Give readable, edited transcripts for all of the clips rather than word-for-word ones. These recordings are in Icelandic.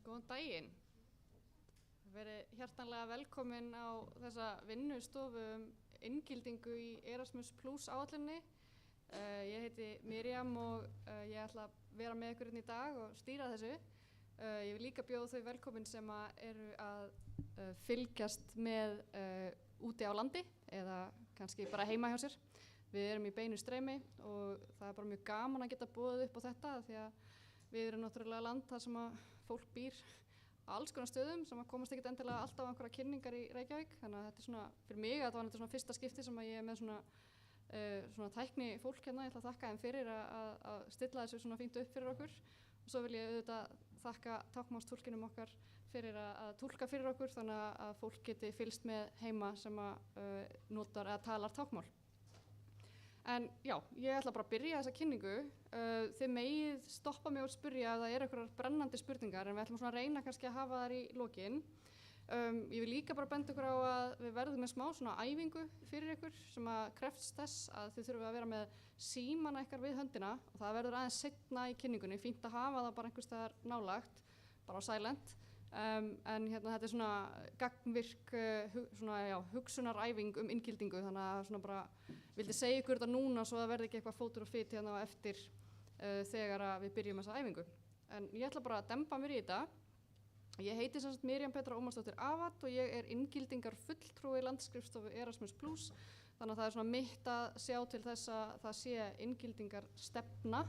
Góðan daginn. Verið hjartanlega velkomin á þessa vinnustofu inngildingu í Erasmus Plus áætlunni. Ég heiti Miriam og ég ætla að vera með ykkur í dag og stýra þessu. Ég vil líka bjóða þau velkomin sem eru að fylgjast með úti á landi eða kannski bara heima hjá sér. Við erum í beinu streymi og það er bara mjög gaman að geta boðið upp á þetta því að við erum náttúrulega land þar sem að fólk býr á alls konar stöðum sem að komast ekkert endilega alltaf á einhverja kynningar í Reykjavík. Þannig að þetta er svona, fyrir mig, þetta var svona fyrsta skipti sem að ég er með svona tækni fólk hérna. Ég ætla að þakka þeim fyrir að stilla þessu svona fínt upp fyrir okkur. Og svo vil ég auðvitað þakka táknmálstúlkinum okkar fyrir að túlka fyrir okkur þannig að fólk geti fylgst með heima sem að notar eða talar táknmál. En já, ég ætla bara að byrja þessa kynningu. Þið megið stoppa mig og spyrja ef það eru einhverjar brennandi spurningar en við ætlum svona að reyna kannski að hafa þær í lokin. Ég vil líka bara benda ykkur á að við verðum með smá svona æfingu fyrir ykkur sem að krefst þess að þið þurfum að vera með símana ykkar við höndina og það verður aðeins seinna í kynningunni, fínt að hafa það bara einhvers staðar nálægt, bara á silent. En hérna þetta er svona gagnvirk hugsunaræfing inngildingu þannig að svona bara vildi segja ykkur þetta núna svo það verði ekki eitthvað fótur og fit hérna á eftir þegar að við byrjum þessa æfingu. En ég ætla bara að dempa mér í þetta. Ég heiti sem sagt Miriam Petra Ómarsdóttir Avat og ég er inngildingar fulltrúi landsskrifstofu Erasmus Plus þannig að það er svona mitt að sjá til þess að það sé inngildingar stefna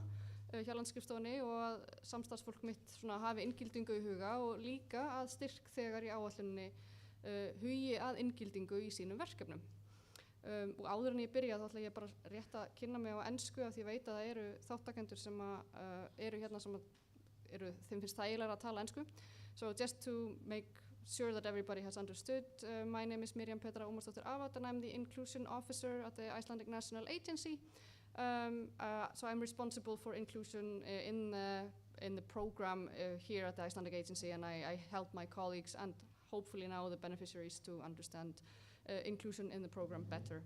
hjá landsskrifstofunni og að samstarfsfólk mitt svona hafi inngildingu í huga og líka að styrk þegar í áætluninni hugi að inngildingu í sínum verkefnum. Og áður en ég byrja þá ætla ég bara rétt að kynna mig á ensku af því ég veit að það eru þáttakendur sem eru hérna sem þeim finnst þægilega að tala ensku. So just to make sure that everybody has understood, my name is Miriam Petra Ómarsdóttir Avat and I'm the Inclusion Officer at the Icelandic National Agency. So I'm responsible for inclusion in the program here at the Icelandic Agency and I help my colleagues and hopefully now the beneficiaries to understand inclusion in the program better.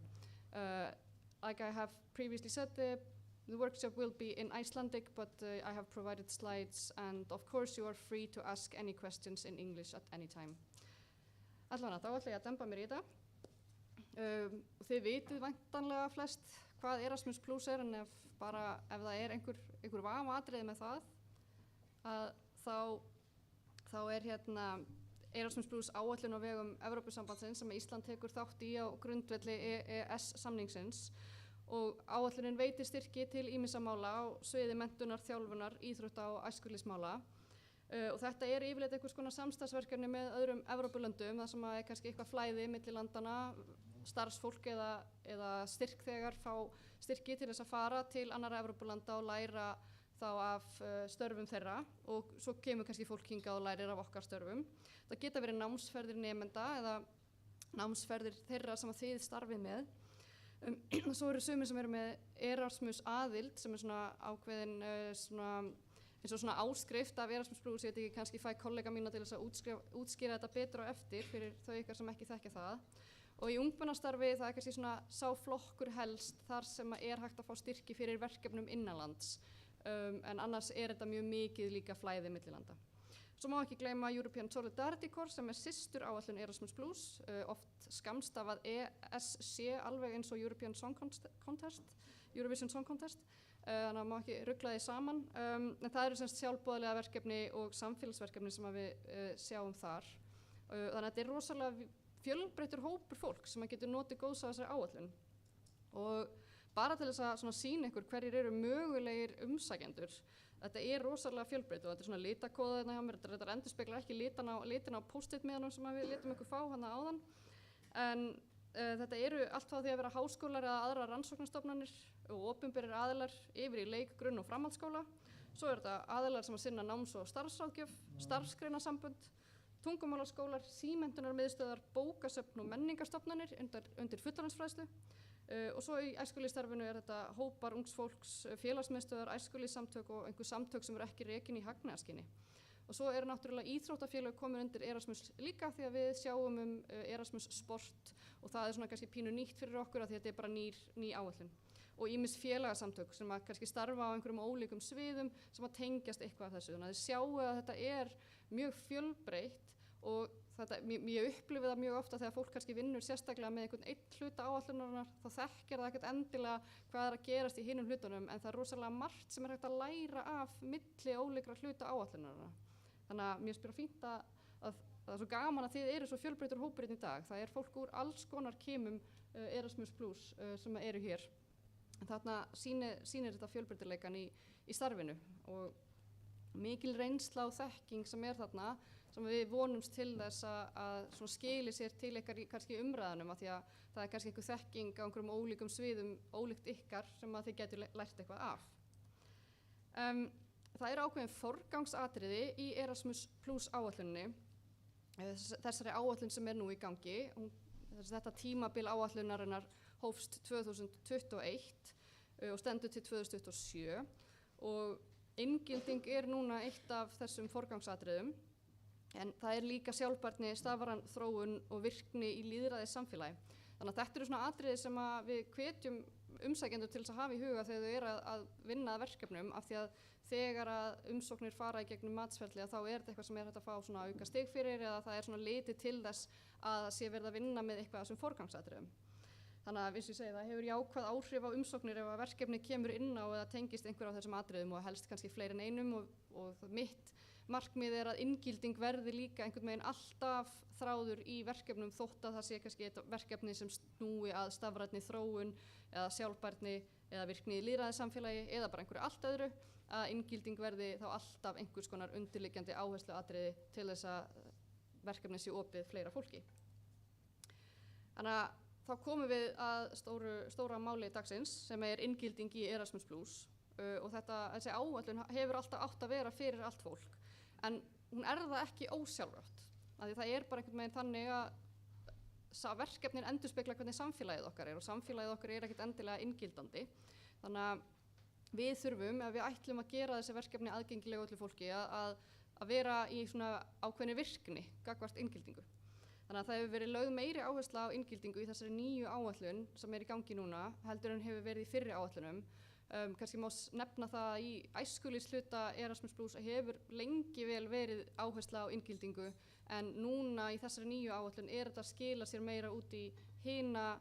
Like I have previously said, the workshop will be in Icelandic, but I have provided slides and of course you are free to ask any questions in English at any time. Allavega, þá ætla ég að dempa mér í þetta. Þið vitið væntanlega flest hvað Erasmus Plus er en ef það er einhver vafaatriði með það þá er hérna Erasmus Plus áætlun á vegum Evrópusambandsins sem Ísland tekur þátt í á grundvelli EES samningsins og áætlunin veitir styrki til ýmissa mála á sviði menntunar, þjálfunar, íþrótta og æskulýðsmála. Og þetta er yfirleitt einhvers konar samstarfsverkefni með öðrum Evrópulöndum þar sem er kannski eitthvað flæði milli landana, starfsfólk eða styrkþegar fá styrki til þess að fara til annarra Evrópulanda og læra þá af störfum þeirra og svo kemur kannski fólk hingað og lærir af okkar störfum. Það geta verið námsferðir nemenda eða námsferðir þeirra sem að þið starfið með. Svo eru sumir sem eru með Erasmus aðild sem er svona ákveðin eins og svona áskrift af Erasmus Plus, ég veit ekki, kannski fæ kollega mína til þess að útskýra þetta betur og eftir fyrir þau ykkar sem ekki þekkja það. Og í ungmennastarfi það er kannski svona sá flokkur helst þar sem er hægt að fá styrki fyrir verkefnum innanlands, en annars er þetta mjög mikið líka flæði millilanda. Svo má ekki gleyma European Solidarity Corps sem er systur áætlun Erasmus Plus, oft skammstafað ESC alveg eins og Eurovision Song Contest, þannig að má ekki rugla því saman. En það eru semst sjálfboðaliða verkefni og samfélagsverkefni sem við sjáum þar. Þannig að þetta er rosalega fjölbreyttur hópur fólk sem getur notið góðs af þessari áætlun. Og bara til þess að sýna ykkur hverjir eru mögulegir umsækjendur. Þetta er rosalega fjölbreytt og þetta er svona litakóða hérna hjá mér, þetta endurspeglar ekki litina á post-it miðanum sem við létum ykkur fá hana áðan. En þetta eru allt frá því að vera háskólar eða aðrar rannsóknarstofnanir og opinberir aðilar yfir í leik-, grunn- og framhaldsskóla. Svo eru þetta aðilar sem að sinna náms- og starfsráðgjöf, starfsgreinasambönd, tungumálaskólar, símenntunarmiðstöðvar, bókasöfn og menningarstofnanir undir fullorðinsfræðslu. Og svo í æskulýðsstarfinu er þetta hópar ungs fólks, félagsmiðstöðvar, æskulýðssamtök og einhver samtök sem eru ekki rekin í hagnaðarskyni. Og svo eru náttúrulega íþróttafélög komin undir Erasmus líka því að við sjáum Erasmus sport og það er svona kannski pínu nýtt fyrir okkur að því að þetta er bara ný áætlun. og ýmis félagasamtök sem að kannski starfa á einhverjum ólíkum sviðum sem að tengjast eitthvað af þessu. Þannig að þið sjáu að þetta er mjög fjölbreytt og ég upplifi það mjög ofta þegar fólk kannski vinnur sérstaklega með einhvern einn hluta áætlunarinnar, þá þekkir það ekkert endilega hvað að gerast í hinum hlutunum, en það rosalega margt sem hægt að læra af milli ólíkra hluta áætlunarinnar. Þannig að mér spyrir fínt að það er svo gaman að þið eru svo fjölbreyttur hópurinn í dag. Það fólk úr alls konar kimum Erasmus Plus sem eru hér. Þarna sýnir þetta fjölbreytileikan í starfinu og mikil reynsla og þekking sem þarna sem við vonumst til þess að skili sér til ykkar í kannski umræðunum af því að það kannski einhver þekking á einhverjum ólíkum sviðum, ólíkt ykkar sem að þið getur lært eitthvað af. Það eru ákveðin forgangsatriði í Erasmus Plus áætluninni, þessari áætlun sem nú í gangi. Þetta tímabil áætlunarinnar hófst 2021 og stendur til 2027 og inngilding núna eitt af þessum forgangsatriðum, en það líka sjálfbærni, stafræn þróun og virkni í lýðræðis samfélagi. Þannig að þetta eru svona atriði sem við hvetjum umsækjendur til þess að hafa í huga þegar þau eru að vinna að verkefnum, af því að þegar að umsóknir fara í gegnum matsferli þá þetta eitthvað sem hægt að fá svona auka stig fyrir eða það svona litið til þess að það sé verið að vinna með eitthvað af þessum forgangsatriðum. Þannig að eins og ég segi, það hefur jákvæð áhrif á umsóknir ef að verkefni kemur inn á eða tengist einhver af þessum atriðum og helst kannski fleiri en einum og mitt markmið að inngilding verði líka einhvern veginn alltaf þráður í verkefnum þótt að það sé kannski eitt verkefni sem snúi að stafrænni þróun eða sjálfbærni eða virkni í lýðræðissamfélagi eða bara einhverju allt öðru, að inngilding verði þá alltaf einhvers konar undirliggjandi áhersluatriði til þess að verkefni sé opið fleira fólki. Þannig að þá komum við að stóra máli dagsins sem inngilding í Erasmus Plus og þessi áætlun hefur alltaf átt að vera fyrir allt fólk, en hún það ekki ósjálfrátt. Því það bara einhvern veginn þannig að verkefnin endurspegla hvernig samfélagið okkar og samfélagið okkar ekkert endilega inngildandi. Þannig að við þurfum, ef við ætlum að gera þessi verkefni aðgengilega öllu fólki, að vera í svona ákveðinni virkni gagnvart inngildingu. Þannig að það hefur verið lögð meiri áhersla á inngildingu í þessari nýju áætlun sem í gangi núna, heldur en hefur verið í fyrri áætlunum. Kannski má nefna það að í æskulýðshluta Erasmus Plus hefur lengi vel verið áhersla á inngildingu, en núna í þessari nýju áætlun þetta að skila sér meira út í hina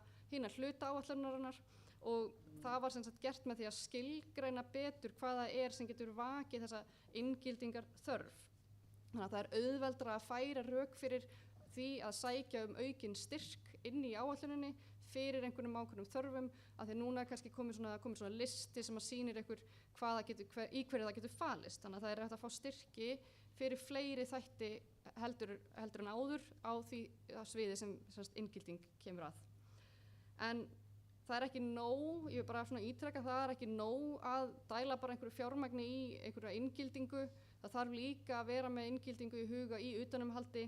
hluta áætlunarinnar og það var sem sagt gert með því að skilgreina betur hvað það sem getur vakið þessa inngildingar þörf. Þannig að það auðveldara að færa rök fyrir því að sækja aukinn styrk inn í áætluninni fyrir einhvernum ákveðnum þörfum, af því núna kannski komið svona listi sem að sýnir í hverju það getur falist. Þannig að það hægt að fá styrki fyrir fleiri þætti heldur en áður á því sviði sem inngilding kemur að. En það ekki nóg, ég vil bara svona ítreka, það ekki nóg að dæla bara einhverju fjármagni í einhverja inngildingu. Það þarf líka að vera með inngildingu í huga í utanumhaldi,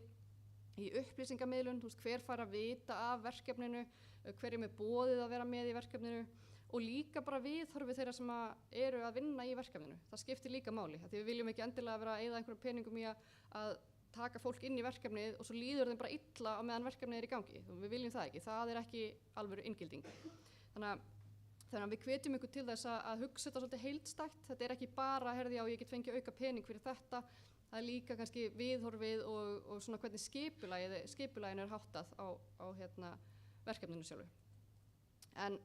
í upplýsingamiðlun, hver fær að vita af verkefninu, hverjum boðið að vera með í verkefninu og líka bara viðhorfi þeirra sem eru að vinna í verkefninu. Það skiptir líka máli, því við viljum ekki endilega vera að eyða einhverjum peningum í að taka fólk inn í verkefnið og svo líður þeim bara illa á meðan verkefnið í gangi. Við viljum það ekki, það ekki alvöru inngilding. Þannig að við hvetjum ykkur til þess að hugsa þetta svolítið heildstætt. Þetta ekki bara, ég get fengið auka pening fyrir þetta, það líka kannski viðhorfið og svona hvernig skipulaginu háttað á verkefninu sjálfu. En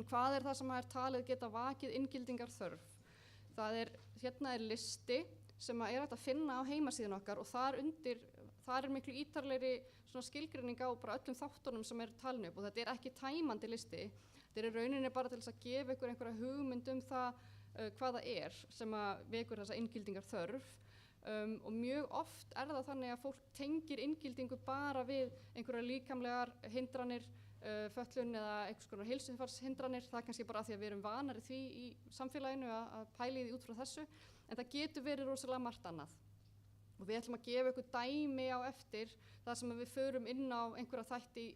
hvað það sem talið geta vakið inngildingar þörf? Hérna listi sem hægt að finna á heimasíðun okkar og þar miklu ítarlegri skilgreining á bara öllum þáttunum sem talin upp og þetta ekki tæmandi listi. Þetta í rauninni bara til þess að gefa ykkur einhverja hugmynd það hvað það sem vekur þessa inngildingar þörf. Og mjög oft það þannig að fólk tengir inngildingu bara við einhverjar líkamlegar hindranir, fötlun eða einhvers konar heilsufarshindranir. Það kannski bara af því að við erum vanari því í samfélaginu að pæla í því út frá þessu, en það getur verið rosalega margt annað. Og við ætlum að gefa ykkur dæmi á eftir þar sem við förum inn á einhverja þætti,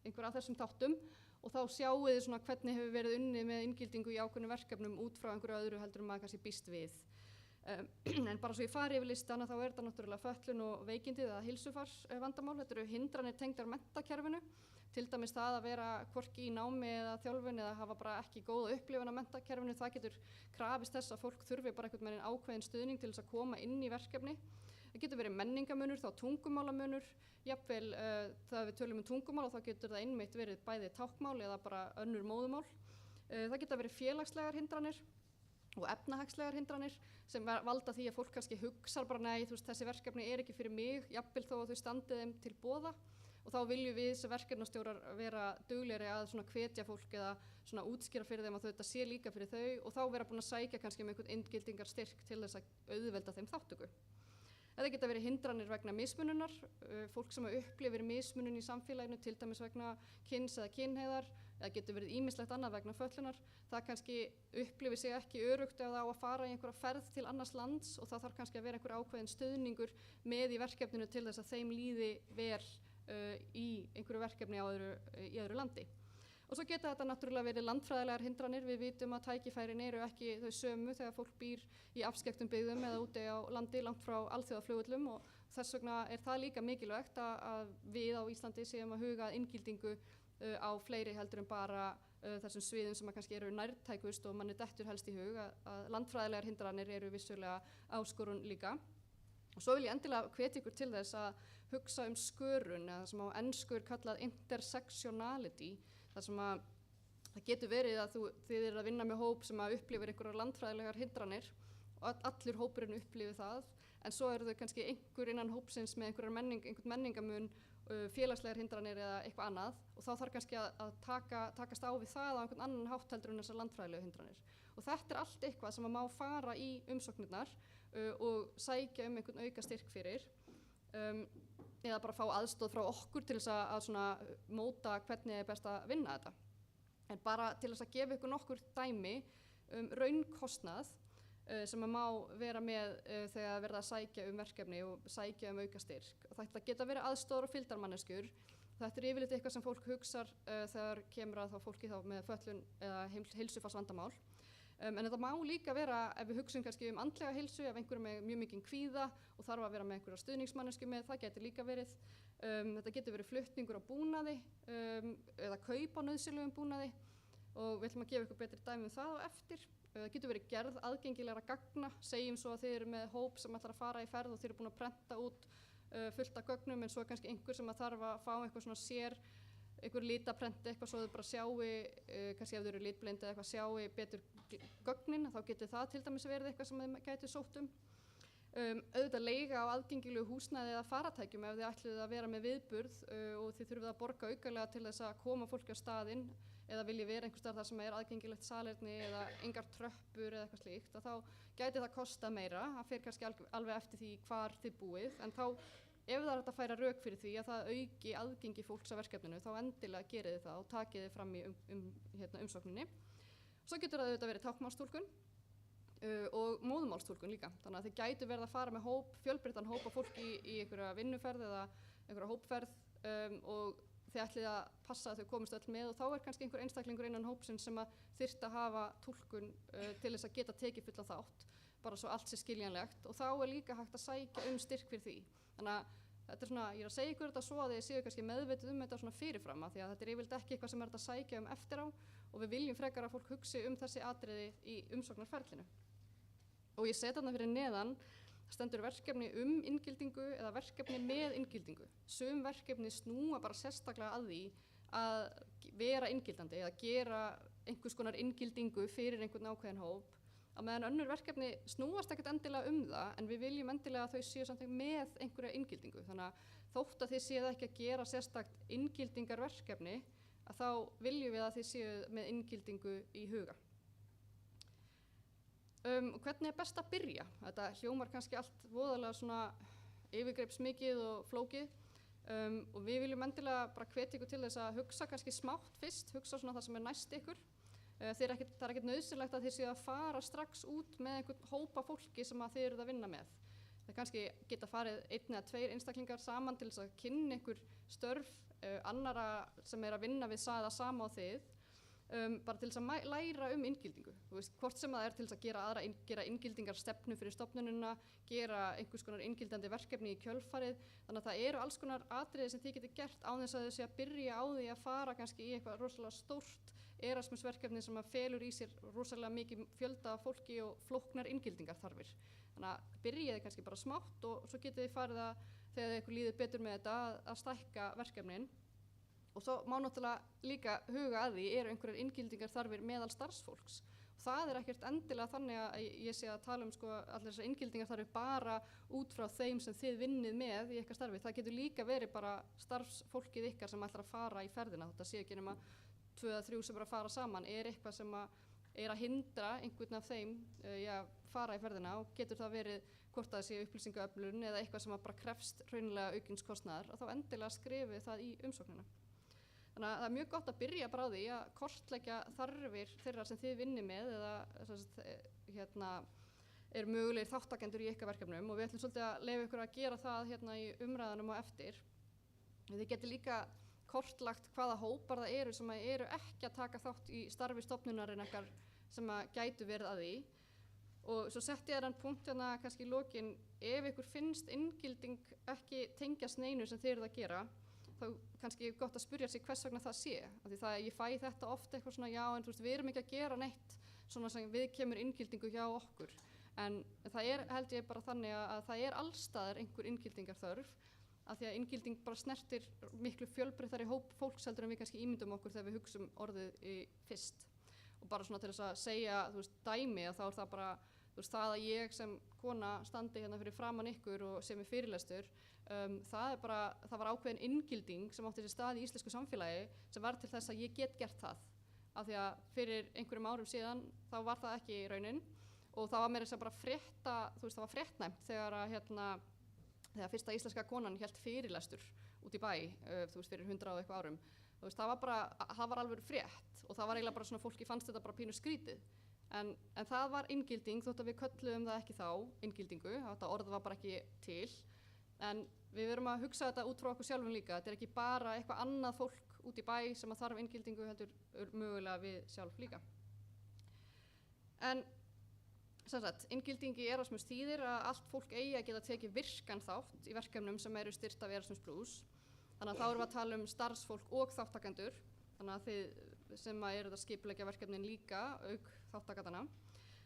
einhverja af þessum þáttum og þá sjáum við hvernig hefur verið unnið með inngildingu í ákveðnum verkefnum út frá einhverju öðru heldur maður kannski býst við. En bara svo ég fari yfir listana þá þetta náttúrulega fötlun og veikindi eða heilsufarsvandamál. Þetta eru hindranir tengdar menntakerfinu, til dæmis það að vera hvorki í námi eða þjálfun eða hafa bara ekki góða upplifun af menntakerfinu. Það getur krafist þess að fólk þurfi bara einhvern veginn ákveðin stuðning til þess að koma inn í verkefni. Það getur verið menningamunur, þá tungumálamunur, jafnvel þegar við tölum tungumál þá getur það einmitt verið bæði táknmál eða bara önnur móðumál. Það geta verið félagslegar hindranir og efnahagslegar hindranir sem valda því að fólk kannski hugsar bara nei, þessi verkefni ekki fyrir mig, jafnvel þó að þau standi þeim til boða. Og þá viljum við sem verkefnastjórar vera duglegri að svona hvetja fólk eða svona útskýra fyrir þeim að þetta sé líka fyrir þau og þá vera búin að sækja kannski einhvern inngildingarstyrk til þess að auðvelda þeim þátttöku. Það geta verið hindranir vegna mismununar, fólk sem upplifir mismunun í samfélaginu, til dæmis vegna kyns eða kynhneigðar, eða getur verið ýmislegt annað vegna fötlunar. Það kannski upplifir sig ekki öruggt ef það á að fara í einhverja ferð til annars lands og það þarf kannski að vera einhver ákveðin stuðningur með í verkefninu til þess að þeim líði vel í einhverju verkefni í öðru landi. Og svo geta þetta náttúrulega verið landfræðilegar hindranir. Við vitum að tækifærin eru ekki þau sömu þegar fólk býr í afskekktum byggðum eða úti á landi langt frá alþjóðaflugvöllum og þess vegna það líka mikilvægt að við á Íslandi séum að huga að inngildingu á fleiri heldur en bara þessum sviðum sem kannski eru nærtækust og manni dettur helst í hug að landfræðilegar hindranir eru vissulega áskorun líka. Og svo vil ég endilega hvetja ykkur til þess að hugsa skörun eða sem á ensku kallað intersectionality. Það sem að það getur verið að þið eru að vinna með hóp sem að upplifir einhverjar landfræðilegar hindranir og allur hópurinn upplifir það, en svo eru þau kannski einhver innan hópsins með einhvern menningamun, félagslegar hindranir eða eitthvað annað og þá þarf kannski að takast á við það á einhvern annan hátt heldur en þessar landfræðilegu hindranir. Og þetta allt eitthvað sem að má fara í umsóknirnar og sækja einhvern auka styrk fyrir. Eða bara fá aðstoð frá okkur til þess að svona móta hvernig best að vinna þetta. En bara til þess að gefa ykkur nokkur dæmi raunkostnað sem að má vera með þegar verða að sækja verkefni og sækja auka styrk. Og þetta geta verið aðstoðar og fylgdarmanneskjur. Þetta yfirleitt eitthvað sem fólk hugsar þegar kemur að þá fólki þá með fötlun eða heilsufarsvandamál. En þetta má líka vera ef við hugsum kannski andlega heilsu, ef einhverjum með mjög mikinn kvíða og þarf að vera með einhverja stuðningsmannesku með, það getur líka verið. Þetta getur verið flutningur á búnaði eða kaup á nauðsynlegum búnaði og við ætlum að gefa ykkur betri dæmi það á eftir. Það getur verið gerð aðgengilegra gagna, segjum svo að þið eru með hóp sem ætlar að fara í ferð og þið eru búin að prenta út fullt af gögnum en svo kannski einhver sem þarf að fá eitthvað svona einhver litaprenti eitthvað svo þau bara sjáu, kannski ef þau eru litblind eða eitthvað sjáu betur gögnin, þá getur það til dæmis verið eitthvað sem þau gætu sótt auðvitað leiga á aðgengilegu húsnæði eða faratækjum ef þið ætluðu að vera með viðburð og þið þurfið að borga aukalega til þess að koma fólki á staðinn eða vilji vera einhvers staðar þar sem aðgengilegt salerni eða engar tröppur eða eitthvað slíkt, þá gæti það kosta meira, það fer kannski alveg eftir því hvar þið búið, en þá ef það hægt að færa rök fyrir því að það auki aðgengi fólks að verkefninu, þá endilega gerið þið það og takið þið fram í umsókninni. Svo getur það auðvitað verið táknmálstúlkun og móðumálstúlkun líka. Þannig að þið gætu verið að fara með fjölbreyttan hóp af fólki í einhverja vinnuferð eða einhverja hópferð og þið ætlið að passa að þau komist öll með og þá kannski einhver einstaklingur innan hópsins sem að þyrfti að hafa túlkun til þess að geta tekið fulla þátt, bara svo allt sé skiljanlegt og þá líka hægt að sækja styrk fyrir því. Þannig að þetta svona, ég að segja ykkur þetta svo að þið séu kannski meðvituð þetta svona fyrirfram að því að þetta yfirleitt ekki eitthvað sem þetta að sækja eftir á og við viljum frekar að fólk hugsi þessi atriði í umsóknarferlinu. Og ég set þarna fyrir neðan, stendur verkefni inngildingu eða verkefni með inngildingu. Sum verkefni snúa bara sérstaklega að því að vera inngildandi eða gera einhvers konar inngildingu fyrir einhvern ákveðin hóp. Á meðan önnur verkefni snúast ekkert endilega það, en við viljum endilega að þau séu samt með einhverja inngildingu. Þannig að þótt að þið séu ekki að gera sérstakt inngildingarverkefni, að þá viljum við að þið séu með inngildingu í huga. Hvernig best að byrja? Þetta hljómar kannski allt voðalega svona yfirgripsmikið og flókið og við viljum endilega bara hvetja ykkur til þess að hugsa kannski smátt fyrst, hugsa svona það sem næst ykkur. Það er ekkert nauðsynlegt að þið séu að fara strax út með einhvern hópa fólki sem þið eruð að vinna með. Það kannski geta farið 1 eða 2 einstaklingar saman til þess að kynna einhver störf annara sem að vinna við það sama á þið. bara til þess að læra inngildingu. Þú veist, hvort sem það til þess að gera inngildingar stefnu fyrir stofnunina, gera einhvers konar inngildandi verkefni í kjölfarið. Þannig að það eru alls konar atriði sem þið getur gert án þess að þau sé að byrja á því að fara kannski í eitthvað rosalega stórt Erasmus-verkefni sem að felur í sér rosalega mikið fjölda af fólki og flóknar inngildingarþarfir. Þannig að byrjiði kannski bara smátt og svo getið þið farið að, þegar ykkur líður betur með þetta, að stækka verkefnin. Og svo má náttúrulega líka huga að því einhverjar inngildingarþarfir meðal starfsfólks. Það ekkert endilega þannig að ég sé að tala allir þessar inngildingarþarfir bara út frá þeim sem þið vinnið með í ykkar starfi. Það getur líka verið bara starfsfólkið ykkar sem ætlar að fara í ferðina. Þetta sé ekki nema 2 eða 3 sem bara fara saman, eitthvað sem að hindra einhvern af þeim fara í ferðina, og getur það verið hvort það sé upplýsingaöflun eða eitthvað sem að bara krefst raunlega aukinskostnaðar, og þá endilega skrifið það í umsóknina. Þannig að það mjög gott að byrja bara á því að kortleggja þarfir þeirra sem þið vinnið með eða mögulegir þáttakendur í ykkar verkefnum, og við ætlum svolítið að leyfa ykkur að gera það í umræðunum á eftir. Þið getur líka kortlagt hvaða hópar það eru sem eru ekki að taka þátt í starfi stofnunarinnar sem að gætu verið að því. Og svo setti ég þann punkt kannski í lokin, ef ykkur finnst inngilding ekki tengjast neinu sem þið eruð að gera, þá kannski gott að spyrja sig hvers vegna það sé. Af því ég fæ þetta oft eitthvað svona, já, en þú veist, við erum ekki að gera neitt svona sem við kemur inngildingu hjá okkur. En það held ég bara þannig að það allstaðar einhver inngildingarþörf, af því að inngilding bara snertir miklu fjölbreyttari hóp fólks heldur en við kannski ímyndum okkur þegar við hugsum orðið fyrst. Og bara svona til þess að segja, þú veist, dæmi, að þá það bara, þú veist, það að ég sem kona standi hérna fyrir framan ykkur og sem fyrirlestur, það var ákveðin inngilding sem átti sér stað í íslensku samfélagi sem var til þess að ég get gert það. Af því að fyrir einhverjum árum síðan þá var það ekki raunin, og það var meira þess að bara frétta, þú veist, það var fréttnæmt þegar fyrsta íslenska konan hélt fyrirlestur út í bæ, þú veist, fyrir 100 og eitthvað árum. Þú veist, það var alveg frétt, og það var eiginlega bara svona, fólki fannst þetta bara pínu skrítið. En það var inngilding, þótt að við kölluðum það ekki þá inngildingu, þetta orð var bara ekki til. En við verum að hugsa þetta út frá okkur sjálfum líka. Þetta ekki bara eitthvað annað fólk út í bæ sem að þarf inngildingu, heldur mögulega við sjálf líka. En sem sagt, inngilding í Erasmus þýðir að allt fólk eigi að geta tekið virkan þátt í verkefnum sem eru styrkt af Erasmus Plus. Þannig að þá erum við að tala starfsfólk og þáttakendur, þannig að þið sem eruð að skipuleggja verkefnin líka, auk þáttakandana.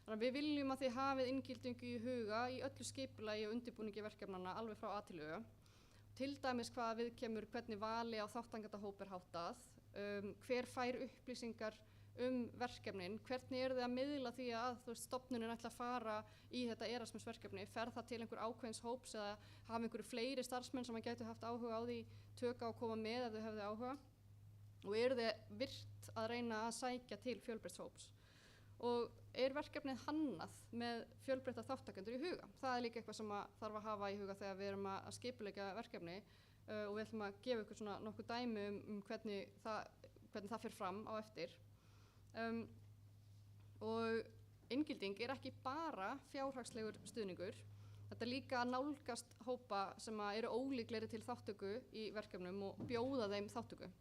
Þannig að við viljum að þið hafið inngildingu í huga í öllu skipulagi og undirbúningi verkefnanna alveg frá A til Ö. Til dæmis hvaða viðkemur, hvernig vali á þáttakandahóp háttað, hver fær upplýsingar verkefnin, hvernig eru þið að miðla því að stofnunin ætla að fara í þetta Erasmus-verkefni, fer það til einhver ákveðins hóps eða hafa einhverju fleiri starfsmenn sem gætu haft áhuga á því, tökka og koma með ef þau hefðu áhuga, og eru þið virt að reyna að sækja til fjölbreytts hóps. Og verkefnið hannað með fjölbreytta þáttakendur í huga. Það líka eitthvað sem þarf að hafa í huga þegar við erum að skipuleggja verkefni, og við ætlum að gefa ykkur svona nokkuð dæmi hvernig það fer fram á eftir. Og inngilding ekki bara fjárhagslegur stuðningur, þetta líka að nálgast hópa sem eru ólíklegri til þáttöku í verkefnum og bjóða þeim þáttöku.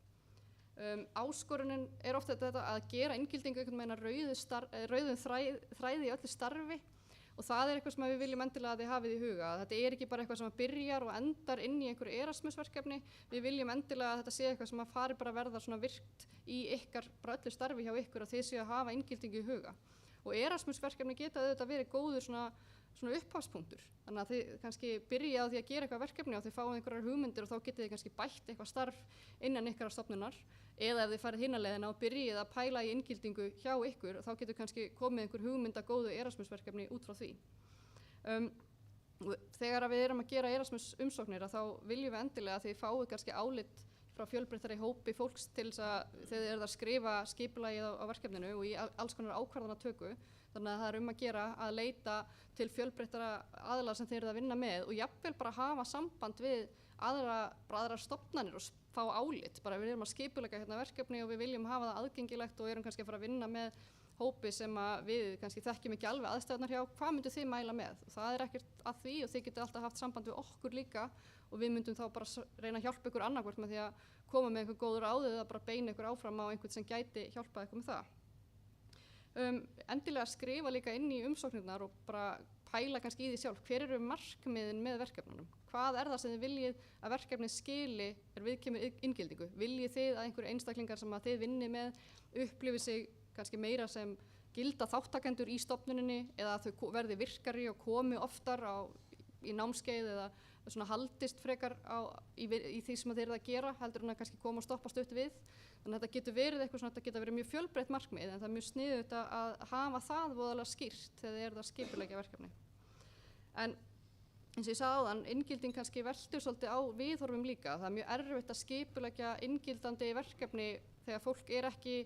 Áskorunin ofta þetta að gera inngildingu einhvern veginn rauðum þræði í öllu starfi, og það eitthvað sem við viljum endilega að þið hafið í huga. Þetta ekki bara eitthvað sem byrjar og endar inn í einhverju Erasmus-verkefni. Við viljum endilega að þetta sé eitthvað sem fari bara að verða svona virkt í ykkar, bara öllu starfi hjá ykkur, og þið séu að hafa inngildingu í huga. Og Erasmus-verkefni geta auðvitað verið góður svona upphafspunktur. Þannig að þið kannski byrja á því að gera eitthvað verkefni og þið fáið einhverjar hugmyndir, og þá getið þið kannski bætt eitthvað starf innan ykkar stofnunar, eða ef þið farið hina leiðina og byrjið að pæla í inngildingu hjá ykkur, þá getur kannski komið einhver hugmynda góðu Erasmus-verkefni út frá því. Þegar við erum að gera Erasmus-umsóknir, þá viljum við endilega að þið fáið kannski álit frá fjölbreyttari hópi fólks til þess að þegar þið eruð að skrifa skipulagið á verkefninu og í alls konar ákvarðanatöku. Þannig að það að gera að leita til fjölbreyttara aðila sem þið eruð að vinna með, og jafnvel bara hafa samband við aðrar stofnanir og fá álit. Bara við erum að skipuleggja hérna verkefni og við viljum hafa það aðgengilegt og erum kannski að fara að vinna með hópi sem að við kannski þekkjum ekki alveg aðstæðunar hjá, hvað myndu þið mæla með? Og það ekkert að því og þið getur alltaf haft samband við okkur líka og við myndum þá bara reyna að hjálpa ykkur annarkvort með því að koma með einhver góður ráð eða bara beina ykkur áfram á einhvern sem gæti hjálpað ykkur með það. Endilega skrifa líka inn í umsóknirnar og bara pæla kannski í því sjálf, hver eru markmiðin með verkefnunum? Hvað það sem þið viljið að verkefnið skili viðkemur inngildingu? Viljið þið að einhverju einstaklingar sem að þið vinnið með upplifi sig kannski meira sem gilda þáttakendur í stofnuninni eða að þau verði virkari og komi oftar í námskeið eða svona haldist frekar í því sem þeir eru að gera heldur en að kannski koma og stoppa stutt við. Þannig að þetta getur verið eitthvað svona, þetta getur verið mjög fjölbreytt markmið en það er mjög sniðugt að hafa það voðalega skýrt þegar þið eruð að skipuleggja verkefni. En eins og ég sagði áðan, inngilding kannski veltur svolítið á viðhorfum líka. Það er mjög erfitt að skipuleggja inngildandi verkefni þegar fólk er ekki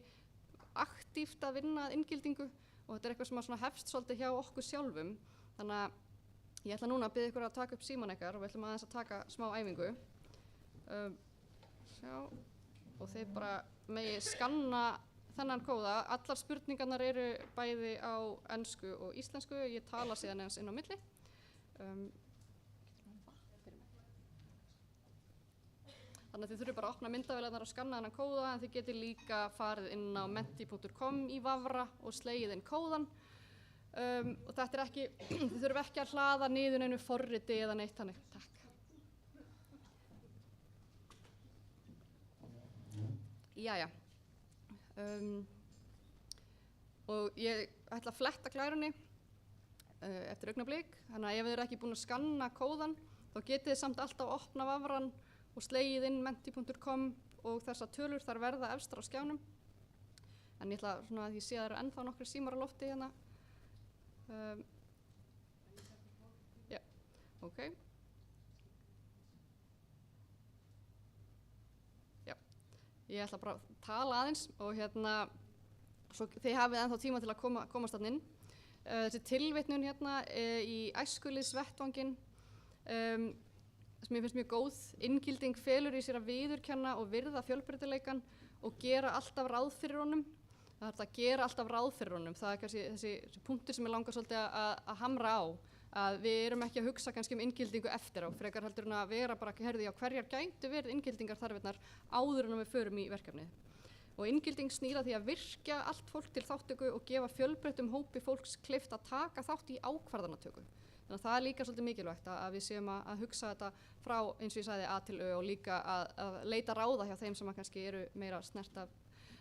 aktíft að vinna að inngildingu og þetta er eitthvað sem að svona hefst svolítið hjá okkur sjálfum. Þannig að ég ætla núna að biðja ykkur að taka upp síman ykkar og við ætlum aðeins að taka smá æfingu. Og þið bara megi skanna þennan kóða. Allar spurningarnar eru bæði á ensku og íslensku. Ég tala síðan eins inn á milli. Þannig að þið þurfum bara að opna myndavélarnar og skanna þennan kóða en þið getið líka farið inn á menti.com í Vafra og slegið inn kóðan. Og þetta er ekki, þið þurfum ekki að hlaða niður neinu forriti eða neitt þannig. Takk. Jæja. Og ég ætla að fletta glærunni eftir augnablik. Þannig að ef þið eru ekki búin að skanna kóðan, þá getið þið samt alltaf að opna Vafran og slegið inn menti.com og þessar tölur þar verða efstar á skjánum. En ég ætla svona að ég sé að það eru ennþá nokkrir símar á lofti hérna. Já, ok. Já, ég ætla bara að tala aðeins og hérna, svo þið hafið ennþá tíma til að komast þarna inn. Þessi tilvitnun hérna í æskulýðsvettvanginn, sem ég finnst mjög góð, inngilding felur í sér að viðurkenna og virða fjölbreytileikann og gera alltaf ráð fyrir honum. Það er að gera alltaf ráð fyrir honum. Það er kannski þessi punktur sem ég langar svolítið að hamra á. Að við erum ekki að hugsa kannski inngildingu eftir á, frekar heldur en að vera bara herði á hverjar gætu verið inngildingar þarfinnar áður en við förum í verkefnið. Og inngilding snýr að því að virkja allt fólk til þátttöku og gefa fjölbreyttum hópi fólks kleift að taka þátt í ákvarðanatöku. Þannig að það er líka svolítið mikilvægt að við séum að hugsa þetta frá, eins og ég sagði, A til Ö og líka að leita ráða hjá þeim sem kannski eru meira snert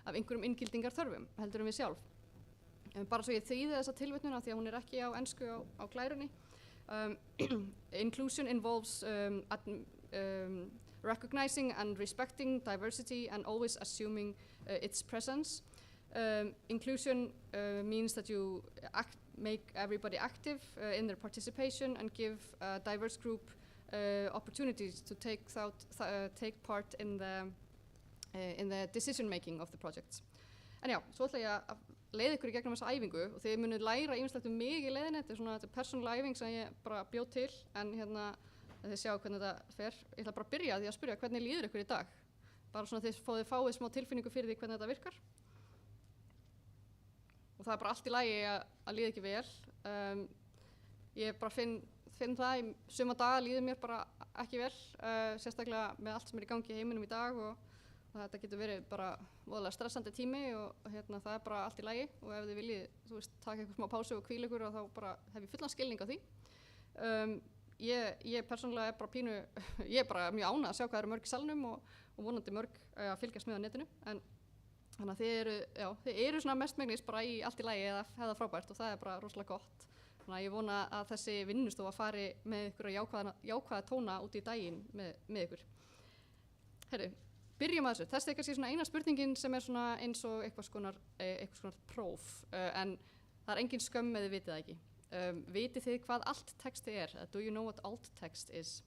af einhverjum inngildingar þörfum, heldur við sjálf. Bara svo ég þýði þessa tilvitnun af því að hún er ekki á ensku á glærunni. Inclusion involves recognizing and respecting diversity and always assuming its presence. Inclusion means that you make everybody active in their participation and give a diverse group opportunities to take part in the decision making of the projects. En já, svo ætla ég að leiða ykkur í gegnum þessa æfingu og þið munið læra ýmislegt mig í leiðinni. Þetta er persónuleg æfing sem ég bara bjó til en hérna þið sjá hvernig þetta fer. Ég ætla bara að byrja því að spyrja hvernig líður ykkur í dag? Bara svona þið fáið smá tilfinningu fyrir því hvernig þetta virkar. Og það er bara allt í lagi að líða ekki vel. Ég bara finn það í suma daga líður mér bara ekki vel, sérstaklega með allt sem er í gangi í heiminum í dag og þetta getur verið bara voðalega stressandi tími og hérna það er bara allt í lagi og ef þið viljið, þú veist, taka eitthvað smá pásu og hvíla ykkur og þá bara hef ég fullan skilning á því. Ég persónulega er bara ég er bara mjög ánægð að sjá hvað eru mörg í salnum og vonandi mörg að fylgjast með á netinu, en þannig að þið eru svona mestmegnis bara í allt í lagi eða hefða frábært og það er bara rosalega gott. Þannig að ég vona að þessi vinnustofa fari með ykkur að jákvæða tóna út í daginn með ykkur. Herru, byrjum að þessu. Þessi er kannski svona eina spurningin sem er svona eins og eitthvað skonar próf, en það er engin skömm ef þið vitið það ekki. Vitið þið hvað alt texti er? Do you know what alt text is?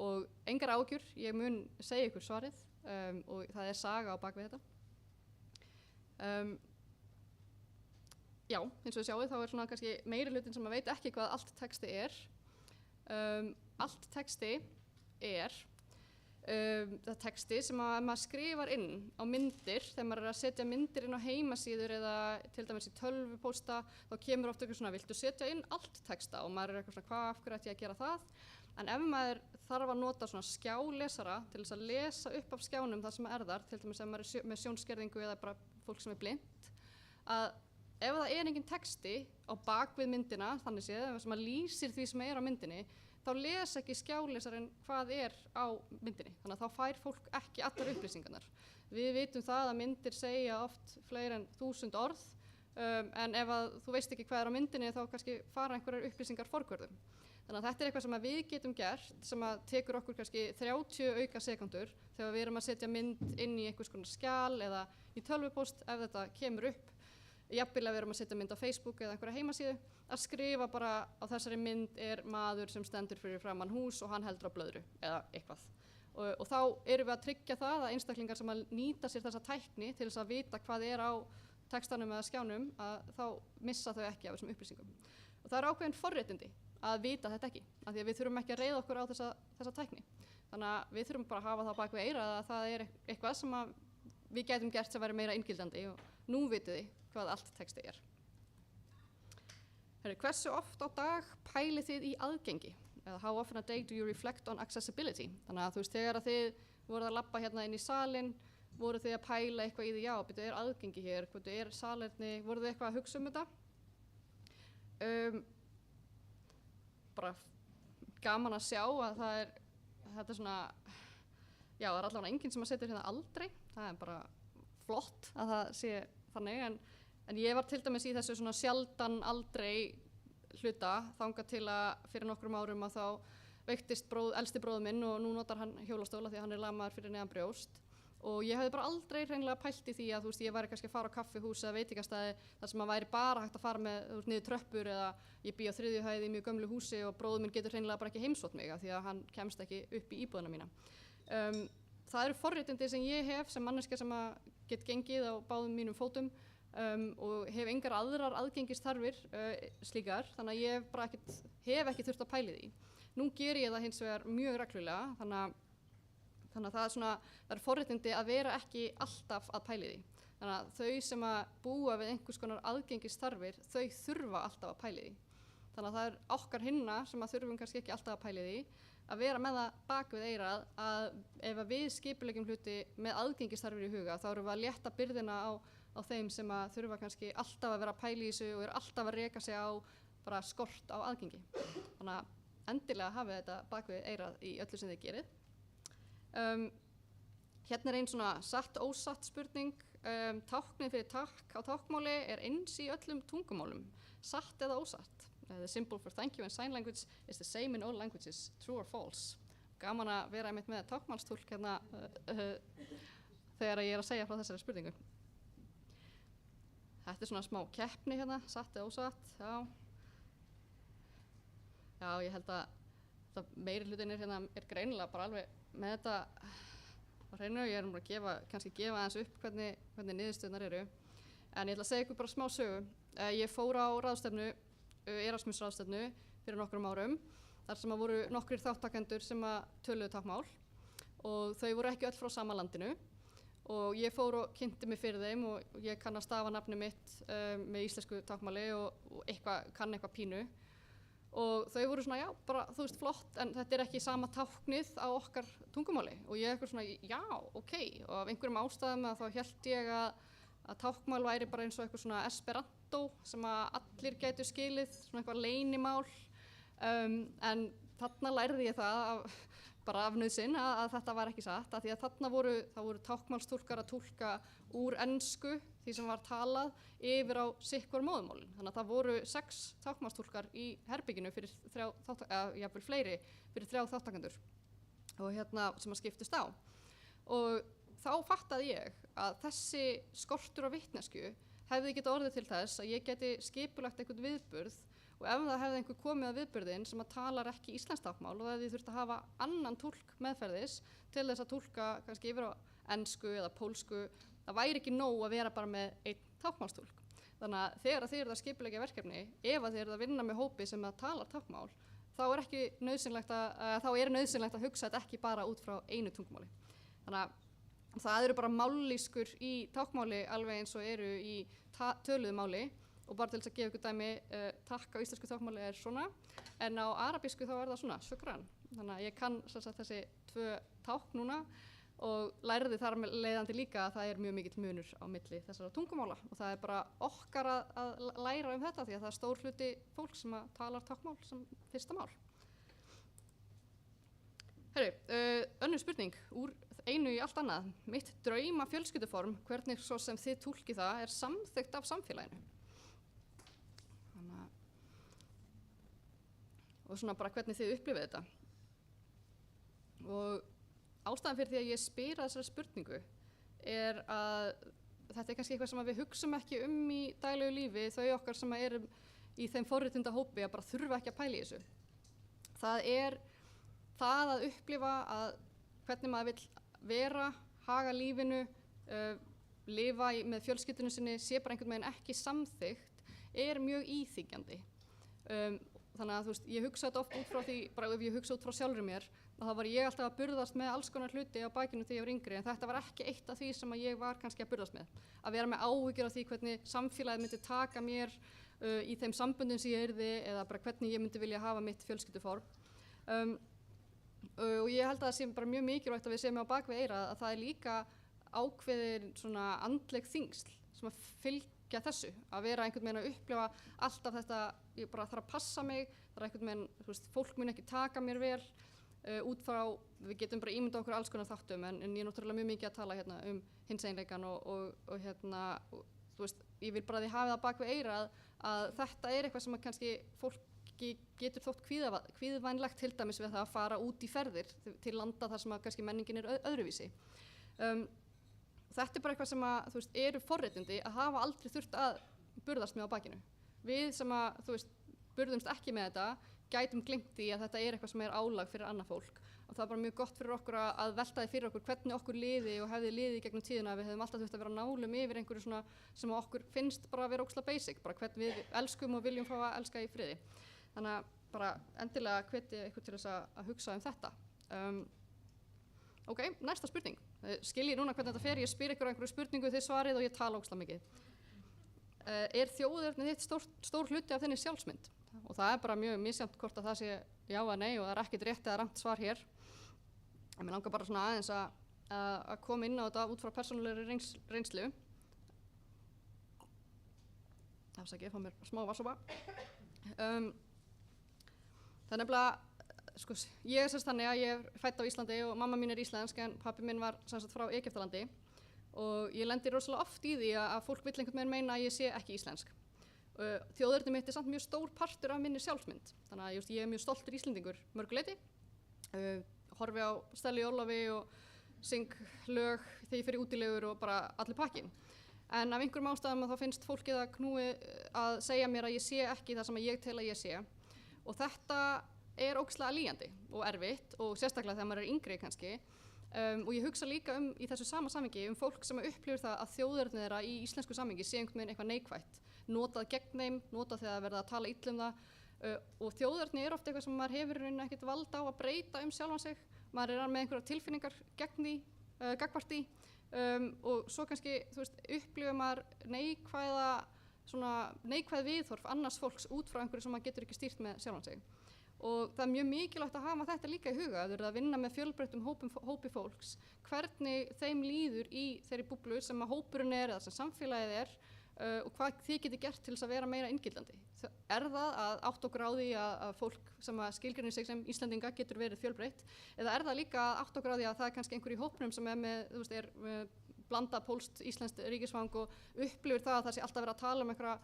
Og engar ágjur, ég mun segja ykkur svarið og það er saga á bakvið þetta. Já, eins og þið sjáið þá er svona kannski meiri hlutin sem að veit ekki hvað alt texti er. Alt texti er það texti sem að maður skrifar inn á myndir, þegar maður að setja myndir inn á heimasíður eða til dæmis í tölvupósta, þá kemur oft eitthvað svona, viltu setja inn alt texta og maður eitthvað svona, hvað, af hverju ætti ég að gera það? En ef maður þarf að nota svona skjálesara til þess að lesa upp af skjánum það sem þar, til dæmis ef maður með sjónskerðingu eða bara fólk sem blind, að ef það engin texti á bakvið myndina, þannig séð, sem að lýsir því sem á myndinni, þá les ekki skjálesarinn hvað á myndinni. Þannig að þá fær fólk ekki allar upplýsingarnar. Við vitum það að myndir segja oft fleiri en 1000 orð, en ef þú veist ekki hvað á myndinni, þá kannski fara einhverjar upplýsingar forgörðum. Þannig að þetta eitthvað sem við getum gert, sem að tekur okkur kannski 30 auka sekundur, þegar við erum að setja mynd inn í einhvers konar skjal eða í tölvupóst, ef þetta kemur upp, jafnvel að við erum að setja mynd á Facebook eða einhverja heimasíðu, að skrifa bara á þessari mynd maður sem stendur fyrir framan hús og hann heldur á blöðru eða eitthvað. Og þá erum við að tryggja það að einstaklingar sem að nýta sér þessa tækni til þess að vita hvað á textanum eða skjánum, að þá missa þau ekki af þessum upplýsingum. Og það ákveðin forréttindi að vita þetta ekki, af því að við þurfum ekki að reiða okkur á þessa tækni. Þannig að við þurfum bara að hafa það bak við eyrað að það eitthvað sem að við gætum gert sem væri meira inngildandi og nú vitið þið hvað allt texti Hversu oft á dag pælið þið í aðgengi? Eða how often a day do you reflect on accessibility? Þannig að þú veist, þegar að þið voruð að labba hérna inn í salinn, voruð þið að pæla eitthvað í því, já, betur aðgengi hér, betur salerni, voruð þið eitthvað að hugsa þetta? Bara gaman að sjá að þetta svona, já, það allavega enginn sem að setja hérna aldrei, það bara flott að það sé þannig, en ég var til dæmis í þessu svona sjaldan aldrei hluta þangað til að fyrir nokkrum árum að þá veiktist elsti bróður minn og nú notar hann hjólastóla því að hann lamaður fyrir neðan brjóst og ég hefði bara aldrei hreinlega pælt í því að þú veist ég væri kannski að fara á kaffihús eða veitingastæði þar sem að væri bara hægt að fara með niður tröppur eða ég bý á 3. hæð í mjög gömlu húsi og bróður minn getur hreinlega bara ekki heimsótt mig af því að hann kemst ekki upp í íbúðina mína. Það eru forréttindi sem ég hef sem manneskja sem að get gengið á báðum mínum fótum og hef engar aðrar aðgengisþarfir slíkar, þannig að ég bara hef ekki þurft að pæli því. Nú ger ég það hins vegar mjög reglulega, þannig að það er forréttindi að vera ekki alltaf að pæli því. Þannig að þau sem að búa við einhvers konar aðgengisþarfir, þau þurfa alltaf að pæli því. Þannig að það er okkar hinna sem að þurfum kannski ekki alltaf að pæli því, að vera með það bak við eyrað að ef við skipuleggjum hluti með aðgengisþarfir í huga, þá erum við að létta byrðina á þeim sem að þurfa kannski alltaf að vera að pæla í þessu og alltaf að reka sig á bara skort á aðgengi. Þannig að endilega hafið þetta bak við eyrað í öllu sem þið gerið. Hérna ein svona satt ósatt spurning. Táknið fyrir takk á táknmáli eins í öllum tungumálum, satt eða ósatt. The symbol for thank you in sign language is the same in all languages, true or false. Gaman að vera einmitt með táknmálstúlk hérna þegar ég að segja frá þessari spurningu. Þetta svona smá keppni hérna, satt eða ósatt, já. Já, ég held að meiri hlutin hérna greinilega bara alveg með þetta á hreinu. Ég bara kannski gefa aðeins upp hvernig niðurstöðnar eru. En ég ætla að segja ykkur bara smá sögu. Ég fór á ráðstefnu, Erasmus-ráðstefnu fyrir nokkrum árum, þar sem voru nokkrir þáttakendur sem töluðu táknmál og þau voru ekki öll frá sama landinu. Og ég fór og kynnti mig fyrir þeim og ég kann að stafa nafni mitt með íslensku táknmáli og kann eitthvað pínu. Og þau voru svona, já, bara, þú veist, flott, en þetta ekki sama táknið á okkar tungumáli. Og ég eitthvað svona, já, ok. Og af einhverjum ástæðum þá hélt ég að táknmál væri bara eins og eitthvað svona esperanto sem að allir gætu skilið, svona eitthvað leynimál. En þarna lærði ég það bara af nauðsyn að þetta var ekki satt, af því að þarna voru táknmálstúlkar að túlka úr ensku, því sem var talað, yfir á sikkvar móðumálin. Þannig að það voru 6 táknmálstúlkar í herbygginu fyrir 3 jafnvel fleiri, fyrir 3 þáttakendur og sem að skiptust á. Og þá fattaði ég að þessi skortur á vitneskju hefði getað orðið til þess að ég geti skipulagt einhvern viðburð og ef það hefði einhver komið að viðburðin sem að talar ekki íslenskt táknmál og það hefði þurft að hafa annan túlk meðferðis til þess að túlka kannski yfir á ensku eða pólsku, það væri ekki nóg að vera bara með einn táknmálstúlk. Þannig að þegar þið eruð að skipuleggja verkefni, ef þið eruð að vinna með hópi sem að talar táknmál, þá er nauðsynlegt að hugsa þetta ekki bara út frá einu tungumáli. Þannig að það eru bara mállýskur í táknmáli alveg eins og eru í töluðu máli, og bara til þess að gefa ykkur dæmi, takk á íslensku táknmáli er svona, en á arabísku þá er það svona, shukran. Þannig að ég kann þessi 2 tákn núna og lærði þar með leiðandi líka að það er mjög mikill munur á milli þessara tungumála, og það er bara okkar að læra þetta því að það er stór hluti fólk sem talar táknmál sem fyrsta mál. Önnur spurning úr einu í allt annað. Mitt drauma fjölskylduform, hvernig svo sem þið túlkið það, er samþykkt af samfélaginu. Og svona bara hvernig þið upplifið þetta. Og ástæðan fyrir því að ég spyr að þessari spurningu er að þetta er kannski eitthvað sem við hugsum ekki í daglegu lífi, þau okkar sem erum í þeim forréttinda hópi að bara þurfa ekki að pæla í þessu. Það er það að upplifa að hvernig maður vill vera, haga lífinu, lifa með fjölskyldunni sinni, sé bara einhvern veginn ekki samþykkt, er mjög íþyngjandi. Þannig að ég hugsa þetta oft út frá því, bara ef ég hugsa út frá sjálfri mér, þá var ég alltaf að burðast með alls konar hluti á bakinu þegar ég var yngri, en þetta var ekki eitt af því sem ég var kannski að burðast með. Að vera með áhyggjur af því hvernig samfélagið myndi taka mér í þeim samböndum sem ég yrði, eða bara hvernig ég myndi vilja hafa mitt fjölskylduform. Og ég held að það sé bara mjög mikilvægt að við séum á bakvið eyrað að það er líka ákveðin svona andleg þyngsl sem að fylgja þessu, að vera einhvern veginn að upplifa alltaf þetta, ég bara þarf að passa mig, það er einhvern veginn, fólk mun ekki taka mér vel, út frá, við getum bara ímynda okkur alls konar þáttum, en ég er náttúrulega mjög mikið að tala hinseginleikann og ég vil bara að þið hafið það bak við eyrað að þetta er eitthvað sem að kannski fólki getur þótt kvíðvænlegt til dæmis við það að fara út í ferðir til landa þar sem að kannski menningin er öðruvísi. Þetta er bara eitthvað sem að, eru forréttindi að hafa aldrei þurft að burðast með á bakinu. Við sem að, burðumst ekki með þetta, gætum gleymt því að þetta er eitthvað sem er álag fyrir annað fólk. Og það er bara mjög gott fyrir okkur að velta því fyrir okkur hvernig okkur liði og hefði liði gegnum tíðina. Við hefðum alltaf þurft að vera nálum yfir einhverju svona sem okkur finnst bara að vera ógeðslega basic, bara hvernig við elskum og viljum fá að elska í friði. Þannig að bara endilega hvet ég ykkur til þess að hugsa þetta. Ok, næsta spurning. Skiljið núna hvernig þetta fer, ég spyr ykkur einhverju spurningu, þið svarið og ég tala ógeðslega mikið. Er þjóðerni þitt stór hluti af þinni sjálfsmynd? Og það er bara mjög misjafnt hvort að það sé já eða nei og það er ekkert rétt eða rangt svar hér. En mér langar bara svona aðeins að koma inn á þetta út frá persónulegri reynslu. Afsakið, ég fá mér smá vatnssopa. Það er nefnilega, ég er þannig að ég er fædd á Íslandi og mamma mín er íslensk en pabbi minn var frá Egyptalandi og ég lendi rosalega oft í því að fólk vill einhvern veginn meina að ég sé ekki íslensk. Þjóðerni mitt er samt mjög stór partur af minni sjálfsmynd, þannig að ég er mjög stoltur Íslendingur mörgu leyti, horfi á Stellu Orlofi og syng lög þegar ég fer í útilegur og bara allir pakkinn. En af einhverjum ástæðum þá finnst fólkið að knúi að segja mér að ég sé ekki það sem ég tel að ég sé, og þetta er ógeðslega lýjandi og erfitt og sérstaklega þegar maður er yngri kannski. Og ég hugsa líka í þessu sama samhengi fólk sem upplifir það að þjóðerni þeirra í íslensku samhengi sé einhvern veginn eitthvað neikvætt, notað gegn þeim, notað þegar verða að tala illa það, og þjóðerni er oft eitthvað sem maður hefur ekkert vald á að breyta sjálfan sig, maður er með einhverjar tilfinningar gegn því, gagnvart því, og svo kannski upplifir maður neikvæð viðhorf annars fólks út frá einhverju sem maður getur ekki stýrt með sjálfan sig. Og það er mjög mikilvægt að hafa þetta líka í huga, þau eru að vinna með fjölbreyttum hópi fólks, hvernig þeim líður í þeirri búblu sem að hópurinn er eða sem samfélagið er, og hvað þið getur gert til þess að vera meira inngildandi. Er það að átta okkur á því að fólk sem skilgreinir sig sem Íslendinga getur verið fjölbreytt, eða er það líka að átta okkur á því að það er kannski einhver í hópnum sem er með blandað pólskt íslenskt ríkisfang og upplifir það að það sé alltaf verið að tala um einhverja,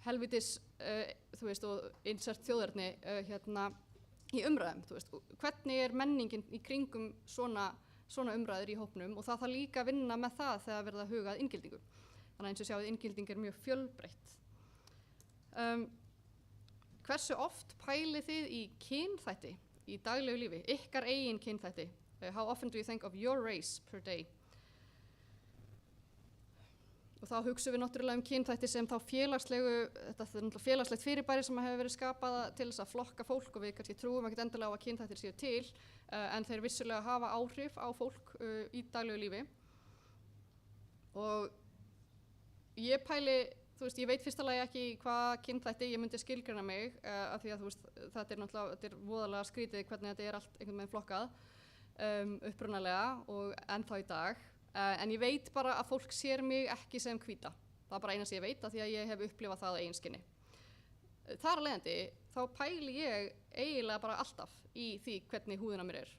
helvitis, og insert þjóðerni í umræðum, hvernig er menningin í kringum svona umræður í hópnum, og það þarf líka að vinna með það þegar verða að huga að inngildingu. Þannig að eins og sjáið, inngilding er mjög fjölbreytt. Hversu oft pælið þið í kynþætti í daglegu lífi, ykkar eigin kynþætti? How often do you think of your race per day? Og þá hugsum við náttúrulega kynþætti sem þá þetta er náttúrulega félagslegt fyrirbæri sem hefur verið skapað til þess að flokka fólk og við kannski trúum ekkert endilega á að kynþættir séu til, en þeir vissulega hafa áhrif á fólk í daglegu lífi. Og ég pæli, ég veit fyrsta lagi ekki hvað kynþætti ég myndi skilgreina mig, af því að þetta er voðalega skrítið hvernig þetta er allt einhvern veginn flokkað upprunalega og ennþá í dag. En ég veit bara að fólk sér mig ekki sem hvíta. Það er bara eina sem ég veit af því að ég hef upplifað það á eigin skinni. Þar af leiðandi þá pæli ég eiginlega bara alltaf í því hvernig húðin á mér er.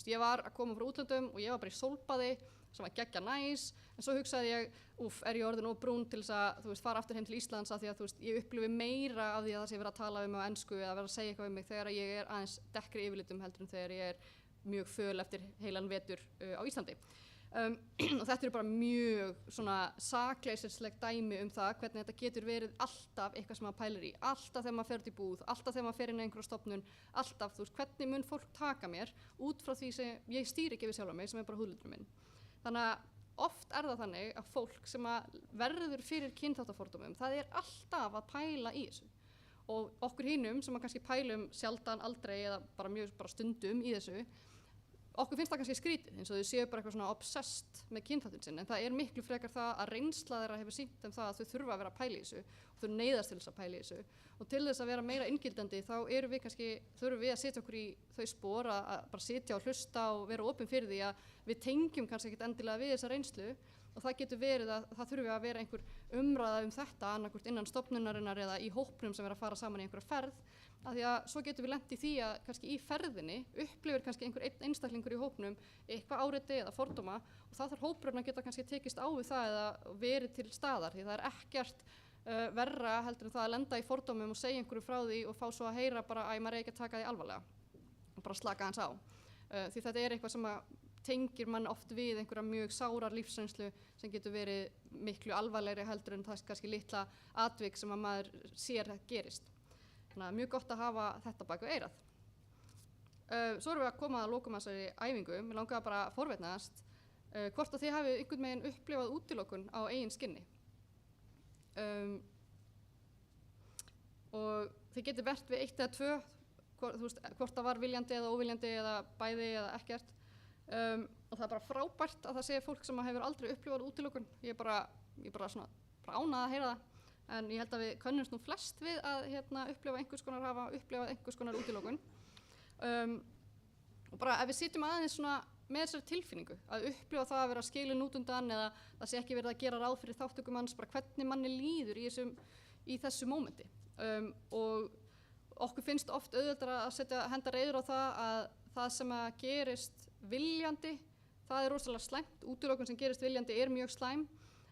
Ég var að koma frá útlöndum og ég var bara í sólbaði sem var geggja næs, en svo hugsaði ég, er ég orðin of brún til þess að fara aftur heim til Íslands af því að ég upplifi meira af því að það sé verið að tala um mig á ensku eða verið að segja eitthvað um mig þegar ég er aðeins dekkri yfirlitum heldur en þegar ég er mjög föl eftir heilan vetur á Íslandi. Og þetta eru bara mjög svona sakleysisleg dæmi um það hvernig þetta getur verið alltaf eitthvað sem maður pælir í, alltaf þegar maður fer út í búð, alltaf þegar maður fer inn í einhverja stofnun, alltaf, hvernig mun fólk taka mér út frá því sem ég stýri ekki við sjálfa mig, sem er bara húðliturinn minn. Þannig að oft er það þannig að fólk sem að verður fyrir kynþáttafordómum, það er alltaf að pæla í þessu. Og okkur hinum sem að kannski pælum sjaldan, aldrei eða bara stundum í þessu, okkur finnst það kannski skrítið, eins og þau séu bara eitthvað svona obsessed með kynþáttinn sinn, en það er miklu frekar það að reynsla þeirra hefur sýnt það að þau þurfa að vera að pæla í þessu og þau neyðast til þess að pæla í þessu. Og til þess að vera meira inngildandi þá þurfum við að setja okkur í þau spor að bara sitja og hlusta og vera opin fyrir því að við tengjum kannski ekkert endilega við þessa reynslu og það getur verið að það þurfi að vera einhver umræða um þetta annarkvort innan stofnunarinnar eða í hópnum sem er að fara saman í einhverja ferð. Af því að svo getum við lent í því að kannski í ferðinni upplifir kannski einhver einstaklingur í hópnum eitthvað áreiti eða fordóma og það þarf hópurinn að geta kannski tekist á við það eða verið til staðar því það er ekkert verra heldur en það að lenda í fordómum og segja einhverju frá því og fá svo að heyra bara að maður ekki að taka því alvarlega og bara slaka hans á. Því þetta er eitthvað sem að tengir mann oft við einhverja mjög sárar lífsreynslu sem getur verið miklu alvarlegri heldur en það kannski litla atvik sem að maður sér að gerist. Þannig að mjög gott að hafa þetta bak við eyrað. Svo erum við að koma að lokum að þessari æfingu. Mér langaði bara að forvitnast hvort að þið hafið einhvern veginn upplifað útilokun á eigin skinni. Og þið getið vert við 1 eða 2, hvort það var viljandi eða óviljandi eða bæði eða ekkert. Og það er bara frábært að það sé fólk sem hefur aldrei upplifað útilokun. Ég er bara ánægð að heyra það. En ég held að við könnumst nú flest við að hafa upplifað einhvers konar útilokun. Og bara ef við sitjum aðeins svona með þessari tilfinningu, að upplifa það að vera skilin út undan eða það sé ekki verið að gera ráð fyrir þátttökumanns, bara hvernig manni líður í þessu mómenti. Og okkur finnst oft auðveldara að henda reiður á það að það sem að gerist viljandi, það er rosalega slæmt, útilokun sem gerist viljandi er mjög slæm,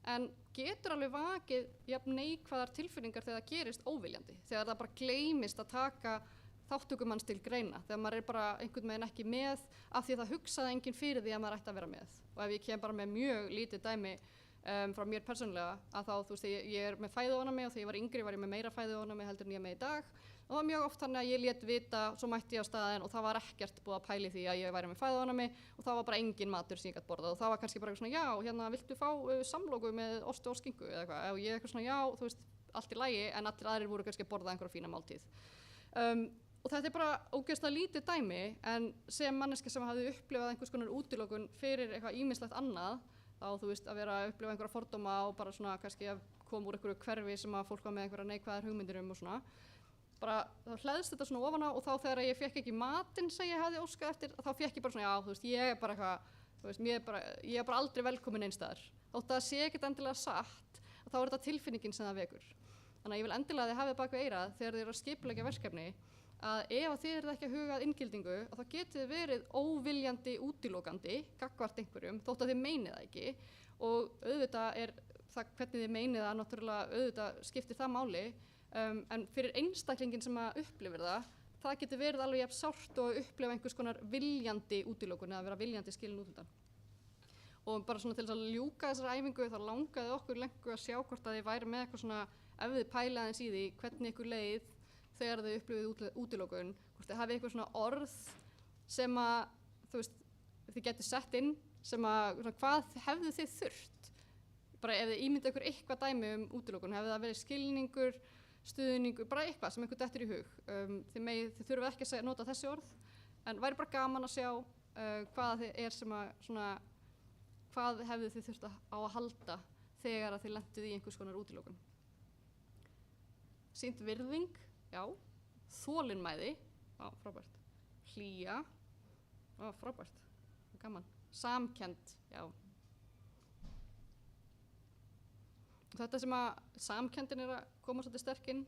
en getur alveg vakið jafn neikvæðar tilfinningar þegar það gerist óviljandi, þegar það bara gleymist að taka þátttökumanns til greina, þegar maður er bara einhvern veginn ekki með af því að það hugsaði enginn fyrir því að maður ætti að vera með. Og ef ég kem bara með mjög lítið dæmi frá mér persónulega, að þá, ég er með fæðuofnæmi og þegar ég var yngri var ég með meira fæðuofnæmi heldur en ég er með í dag. Og það var mjög oft þannig að ég lét vita, svo mætti ég á staðinn og það var ekkert búið að pæli því að ég væri með fæðuofnæmi og það var bara engin matur sem ég gat borðað og það var kannski bara svona, já, viltu fá samloku með osti og skinku eða eitthvað, og ég eitthvað svona, já, allt í lagi, en allir aðrir voru kannski að borða einhverja fína máltíð. Og þetta er bara ógeðslega lítið dæmi, en sem manneska sem hafði upplifað einhvers konar útilokun fyrir eitthvað ýmislegt annað, þá að vera að upplifa einhverja fordóma og bara svona kannski að koma úr einhverju hverfi sem að fólk var með einhverja neikvæðar hugmyndir og svona. Bara þá hleðst þetta svona ofan á og þá þegar ég fekk ekki matinn sem ég hafði óskað eftir, þá fekk ég bara svona, já, ég er bara eitthvað, ég er bara aldrei velkomin einstaðar. Þótt að það sé ekkert endilega satt, þá er þetta tilfinningin sem það vekur. Þannig að ég vil endilega að þið hafið bak við eyrað þegar þið eru að skipuleggja verkefni, að ef þið eruð ekki að huga að inngildingu, þá getið þið verið óviljandi útilokandi gagnvart einhverjum, þótt að þið meinið það ekki. Og auðvitað er það hvernig þið meinið það, náttúrulega auðvitað skiptir það máli, en fyrir einstaklingin sem að upplifir það getur verið alveg jafn sárt og upplifa einhvers konar viljandi útilokun eða vera viljandi skilin út undan. Og bara svona til þess að ljúka þessari æfingu, þá langaði okkur lengur að sjá hvort að þið væri með eitthvað svona, ef þið pæla aðeins í því, hvernig ykkur leið þegar þið upplifið útilokun, hvort þið hafið eitthvað svona orð sem að þið getur sett inn, sem að hvað hefðu þið þurft, bara ef þið ímynda ykkur eitthvað dæmi útilokun, hefði það verið skilningur, stuðningur, bara eitthvað sem ykkur dettur í hug. Þið þurfum ekki að nota þessi orð, en væri bara gaman að sjá hvað þið sem að svona, hvað hefðu þið þurft á að halda þegar að þið lentuð í einhvers konar útilokun. Sýnt virðing, já. Þolinmæði, já, frábært. Hlýja, já, frábært, gaman. Samkennd, já. Þetta sem að samkenndin að koma svolítið sterk inn,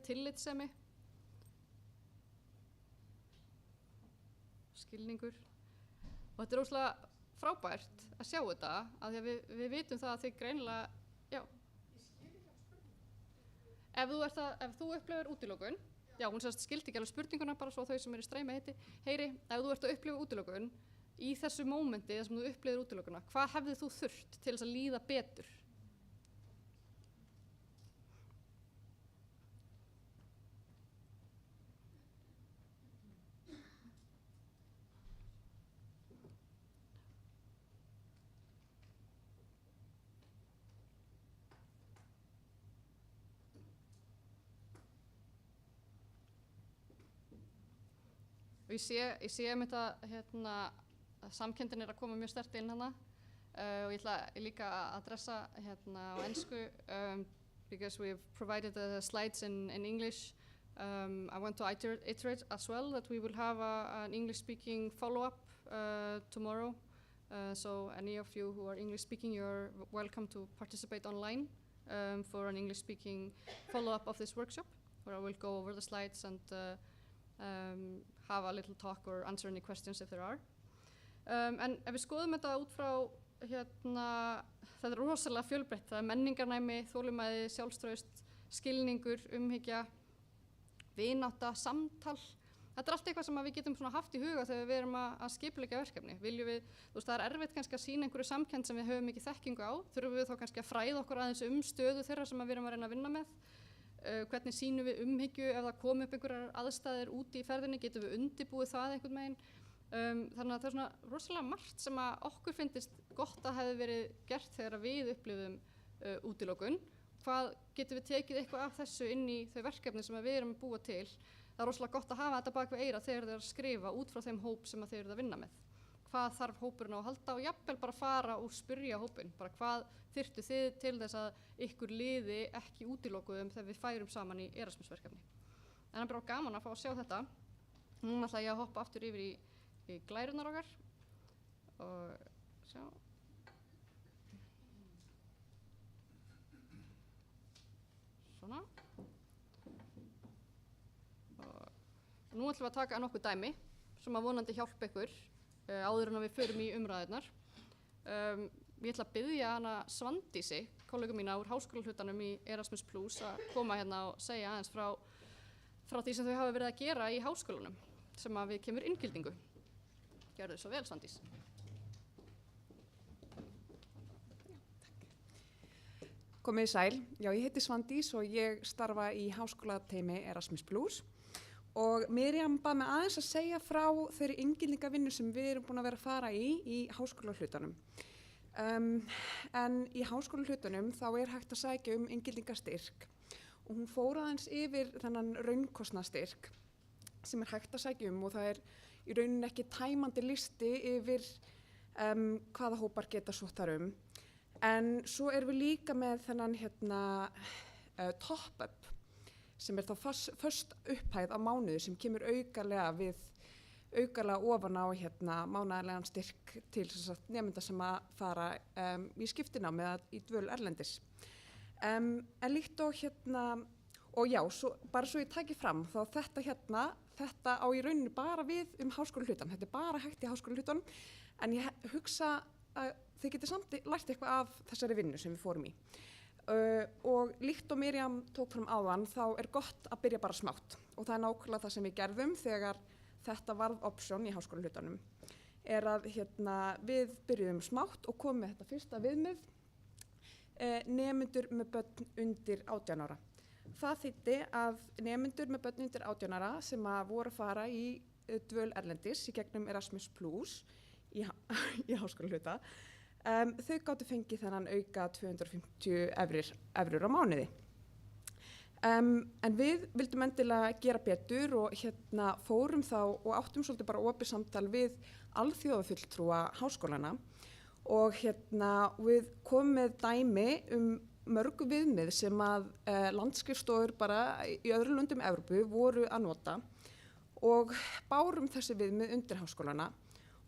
tillitssemi, skilningur. Og þetta óslega frábært að sjá þetta, af því að við vitum það að þið greinilega, já. Ef þú upplifir útilokun, já, hún skildi ekki alveg spurninguna, bara svo þau sem eru í streymi heyri, ef þú ert að upplifa útilokun, í þessu mómenti þar sem þú upplifir útilokuna, hvað hefðið þú þurft til þess að líða betur? Og ég sé þetta, að samkenndin að koma mjög sterkt inn hana, og ég ætla líka að adressa á ensku, because we've provided the slides in English. I want to iterate as well that we will have an English-speaking follow-up tomorrow. So any of you who are English-speaking, you're welcome to participate online for an English-speaking follow-up of this workshop, where I will go over the slides and have a little talk or answer any questions if there are. En ef við skoðum þetta út frá, þetta rosalega fjölbreytt, það menningarnæmi, þolinmæði, sjálfstraust, skilningur, umhyggja, vinátta, samtal. Þetta allt eitthvað sem við getum haft í huga þegar við erum að skipuleggja verkefni. Viljum við, það er erfitt kannski að sýna einhverju samkennd sem við höfum ekki þekkingu á, þurfum við þá kannski að fræða okkur aðeins stöðu þeirra sem við erum að reyna að vinna með. Hvernig sýnum við umhyggju ef það kom upp einhverjar aðstæður úti í ferðinni, getum við undirbúið það einhvern veginn. Þannig að það er rosalega margt sem að okkur finnist gott að hefði verið gert þegar við upplifum útilokun. Hvað getum við tekið eitthvað af þessu inn í þau verkefni sem við erum að búa til? Það er rosalega gott að hafa þetta bak við eyra þegar þið að skrifa út frá þeim hóp sem þið eruð að vinna með. Hvað þarf hópurinn á að halda og jafnvel bara fara og spyrja hópinn, bara hvað þyrftu þið til þess að ykkur liði ekki útilokuðum þegar við færum saman í Erasmus-verkefni. En það er bara gaman að fá að sjá þetta. Núna ætla ég að hoppa aftur yfir í glærurnar okkar og sjá. Svona. Og nú ætlum við að taka nokkuð dæmi sem að vonandi hjálpa ykkur áður en að við förum í umræðurnar. Ég ætla að biðja hana Svandísi, kollega mína úr háskólahlutanum í Erasmus Plus, að koma hérna og segja aðeins frá því sem þau hafa verið að gera í háskólanum sem að við kemur inngildingu. Gjörðu svo vel, Svandís. Komið sæl. Já, ég heiti Svandís og ég starfa í háskólateymi Erasmus Plus. Og Miriam bað mig aðeins að segja frá þeirri inngildingavinnu sem við erum búin að vera að fara í háskólahlutanum. En í háskólahlutanum þá er hægt að sækja inngildingastyrk og hún fór aðeins yfir þennan raunkostnaðarstyrk sem er hægt að sækja og það er í rauninni ekki tæmandi listi yfir hvaða hópar geta sótt þar En svo erum við líka með þennan top-up sem er þá föst upphæð á mánuði sem kemur aukalega ofan á mánaðarlegan styrk til nemenda sem að fara í skiptinámi eða í dvöl erlendis. En líkt og og já, bara svo ég taki fram þá þetta á í rauninni bara við háskólahlutann. Þetta er bara hægt í háskólahlutann en ég hugsa að þið getið samt lært eitthvað af þessari vinnu sem við fórum í. Og líkt og Miriam tók fram áðan þá er gott að byrja bara smátt og það er nákvæmlega það sem við gerðum þegar þetta varð option í háskólahlutanum er að við byrjuðum smátt og komum með þetta fyrsta viðmið nemendur með börn undir 18 ára. Það þýddi að nemendur með börn undir 18 ára sem að voru að fara í dvöl erlendis í gegnum Erasmus Plus í háskólahluta þau gátu fengið þennan auka 250 evrur á mánuði. En við vildum endilega gera betur og fórum þá og áttum svolítið bara opið samtal við alþjóðafulltrúa háskólana og við komum með dæmi mörgu viðmið sem að landsskrifstofur bara í öðrum löndum Evrópu voru að nota og bárum þessi viðmið undir háskólana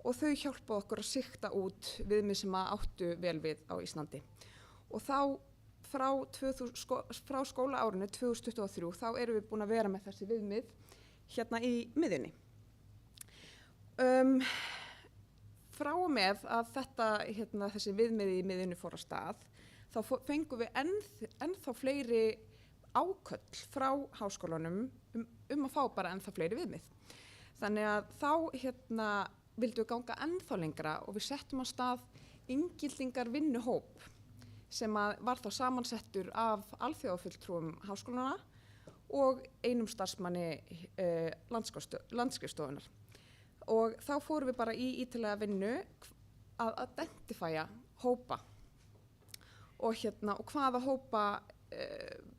og þau hjálpa okkur að sigta út viðmið sem að áttu vel við á Íslandi. Og þá frá skólaárinu 2023 þá erum við búin að vera með þessi viðmið í miðjunni. Frá og með að þessi viðmið í miðjunni fór á stað, þá fengum við ennþá fleiri áköll frá háskólanum að fá bara ennþá fleiri viðmið. Þannig að þá vildum við ganga ennþá lengra og við settum á stað inngildingar vinnuhóp sem var þá samansettur af alþjóðafulltrúum háskólana og einum starfsmanni landsskrifstofunnar. Og þá fórum við bara í ítarlega vinnu að identifæja hópa og hvaða hópa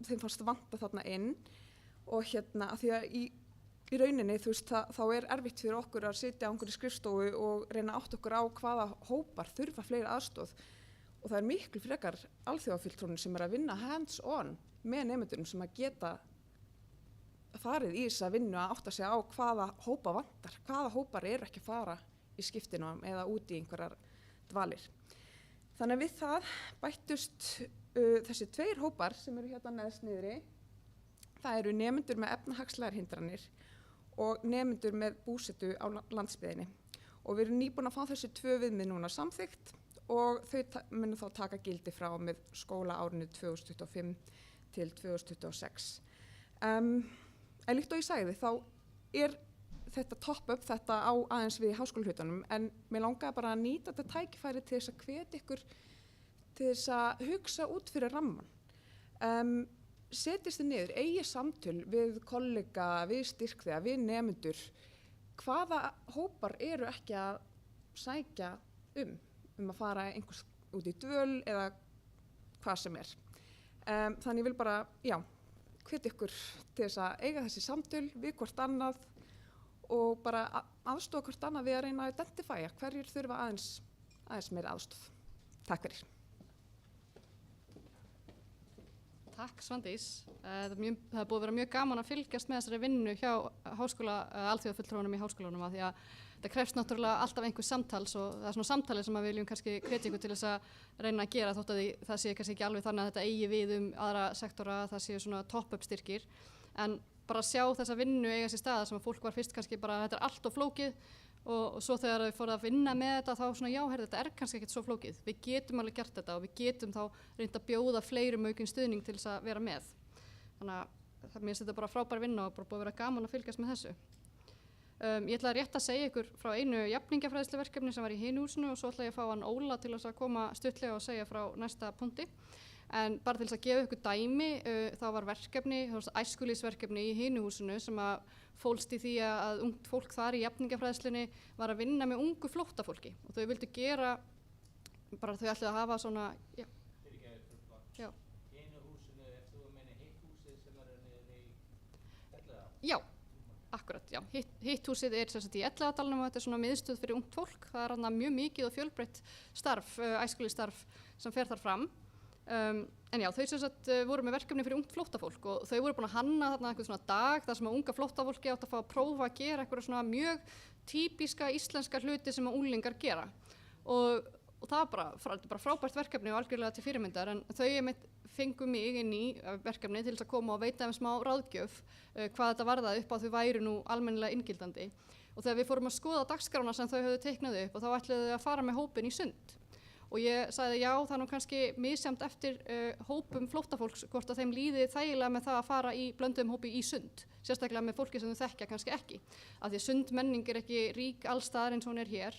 þeim fannst vanta þarna inn og að því að í rauninni þá erfitt fyrir okkur að sitja á einhverju skrifstofu og reyna átt okkur á hvaða hópar þurfa fleiri aðstoð og það miklu frekar alþjóðafulltrúnir sem að vinna hands on með nemendurum sem að geta farið í þessa vinnu að átta sig á hvaða hópa vantar, hvaða hópar eru ekki að fara í skiptinám eða út í einhverjar dvalir. Þannig að við það bættust þessi tveir hópar sem eru neðst niðri. Það eru nemendur með efnahagslegar hindranir og nemendur með búsetu á landsbyggðinni. Og við erum nýbúin að fá þessi tvö viðmið núna samþykkt og þau munu þá taka gildi frá með skólaárinu 2025 til 2026. En líkt og ég sagði þá þetta topp-up þetta á aðeins við háskólahlutanum en mér langaði bara að nýta þetta tækifæri til þess að hvetja ykkur til þess að hugsa út fyrir ramman. Setjist þið niður, eigi samtöl við kollega, við styrkþega, við nemendur, hvaða hópar eru ekki að sækja að fara einhvers út í dvöl eða hvað sem er. Þannig ég vil bara, hvetja ykkur til þess að eiga þessi samtöl við hvort annað og bara aðstofa hvort annað við að reyna að identifæja hverjir þurfa aðeins meira aðstof. Takk fyrir. Takk Svandís. Það er búið að vera mjög gaman að fylgjast með þessari vinnu hjá alþjóðafulltrúunum í háskólanum af því að það krefst náttúrulega alltaf einhvers samtals og það er svona samtalið sem við viljum kannski hvetja ykkur til þess að reyna að gera þótt að það sé kannski ekki alveg þannig að þetta eigi við aðra sektora, það séu svona top-up styrkir en bara sjá þessa vinnu eiga sér stað sem að fólk var fyrst kannski bara þetta er allt of flókið og svo þegar þau fóru að vinna með þetta þá svona þetta er kannski ekkert svo flókið. Við getum alveg gert þetta og við getum þá reynt að bjóða fleirum aukinn stuðning til þess að vera með. Þannig að mér finnst þetta bara frábær vinna og bara búið að vera gaman að fylgjast með þessu. Ég ætla rétt að segja ykkur frá einu jafningjafræðsluverkefni sem var í hinu húsinu og svo ætla ég að fá hann Óla til þess að koma stuttlega og segja frá næsta punkti. En bara til þess að gefa ykkur dæmi, þá var verkefni, æskulýðsverkefni í hinu húsinu sem að fólst í því að ungt fólk þar í jafningjafræðslunni var að vinna með ungu flóttafólki og þau vildu gera, bara þau ætluðu að hafa svona, já. Hinu húsinu, þú meina hitt húsið sem er niður í Elliðaá? Já, akkurat, já. Hitt húsið er sem sagt í Elliðaádalnum og þetta er svona miðstöð fyrir ungt fólk. Það er þarna mjög mikið og fjölbreytt starf, æskulýðsstarf sem fer þar fram. En já, þau sem sagt voru með verkefni fyrir ungt flóttafólk og þau voru búin að hanna þarna eitthvað svona dag þar sem að unga flóttafólki átt að fá að prófa að gera eitthvað svona mjög típiska íslenska hluti sem að unglingar gera og það var bara frábært verkefni og algjörlega til fyrirmyndar en þau fengu mig inn í verkefni til þess að koma og veita þeim smá ráðgjöf hvað þetta varðaði upp á þau væru nú almennilega inngildandi og þegar við fórum að skoða dagskrána sem þau höfðu teiknað upp og þá ætluðu þau að fara með hópinn í sund. Og ég sagði já, það er nú kannski misjafnt eftir hópum flóttafólks hvort að þeim líði þægilega með það að fara í blönduðum hópi í sund, sérstaklega með fólki sem þau þekkja kannski ekki, af því að sundmenning er ekki rík allstaðar eins og hún er hér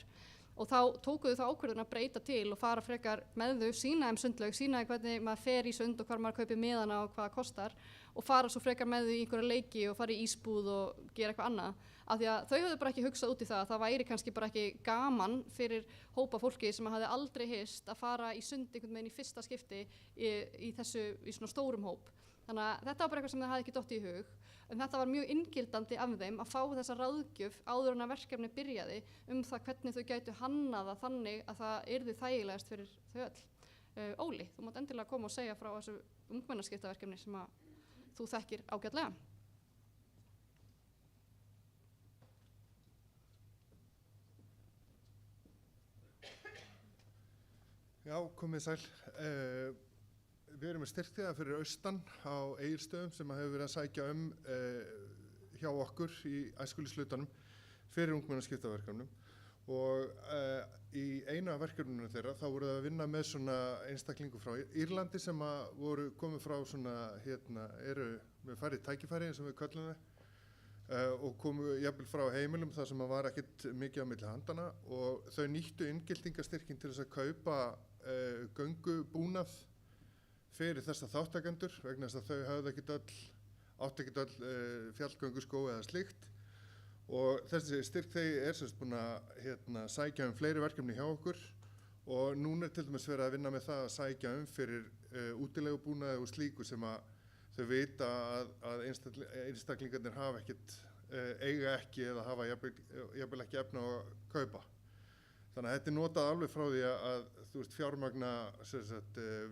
og þá tókuðu þá ákvörðun að breyta til og fara frekar með þau, sýna þeim sundlaug, sýna þeim hvernig maður fer í sund og hvar maður kaupir miðana og hvað það kostar og fara svo frekar með því í einhverja leiki og fara í ísbúð og gera eitthvað annað, af því að þau höfðu bara ekki hugsað út í það að það væri kannski bara ekki gaman fyrir hópa fólki sem hafði aldrei hist að fara í sund einhvern veginn í fyrsta skipti í svona stórum hóp. Þannig að þetta var bara eitthvað sem það hafði ekki dottið í hug, en þetta var mjög inngildandi af þeim að fá þessa ráðgjöf áður en að verkefni byrjaði það hvernig þau gætu hannað það þannig að það yrði þægilegast fyrir þau öll. Óli, þú mátt endilega koma og segja frá þessu ungmennaskiptaverkefni sem að þú þekkir ágætlega. Já, komið sæl. Við erum með styrktiða fyrir austan á Egilsstöðum sem hefur verið að sækja hjá okkur í æskulýðshlutanum fyrir ungmennaskiptaverkefnum og í einu af verkefnunum þeirra þá voru það að vinna með svona einstaklingu frá Írlandi sem voru komið frá svona, eru með færri tækifæri eins og við köllum og komu jafnvel frá heimilum þar sem var ekkert mikið á milli handana og þau nýttu inngildingarstyrkin til þess að kaupa göngubúnað fyrir þessa þáttakendur vegna þess að þau hafði átti ekkert öll fjallgönguskó eða slíkt og þessi styrkþegi semst búin að sækja fleiri verkefni hjá okkur og núna til dæmis verið að vinna með það að sækja fyrir útilegubúnaði og slíku sem að þau vita að einstaklingarnir hafa ekkert, eiga ekki eða hafa jafnvel ekki efni á að kaupa. Þannig að þetta er notað alveg frá því að þú veist fjármagna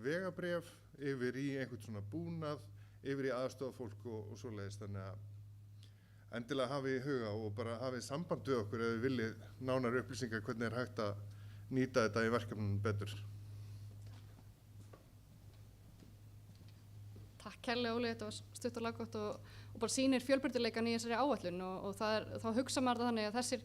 vegabréf yfir í einhvern svona búnað, yfir í aðstofafólk og svoleiðis. Þannig að endilega hafið í huga og bara hafið samband við okkur ef þið viljið nánari upplýsingar hvernig hægt að nýta þetta í verkefnunum betur. Takk kærlega Óli, þetta var stutt og laggott og bara sýnir fjölbreytileikann í þessari áætlun og þá hugsa maður það þannig að þessir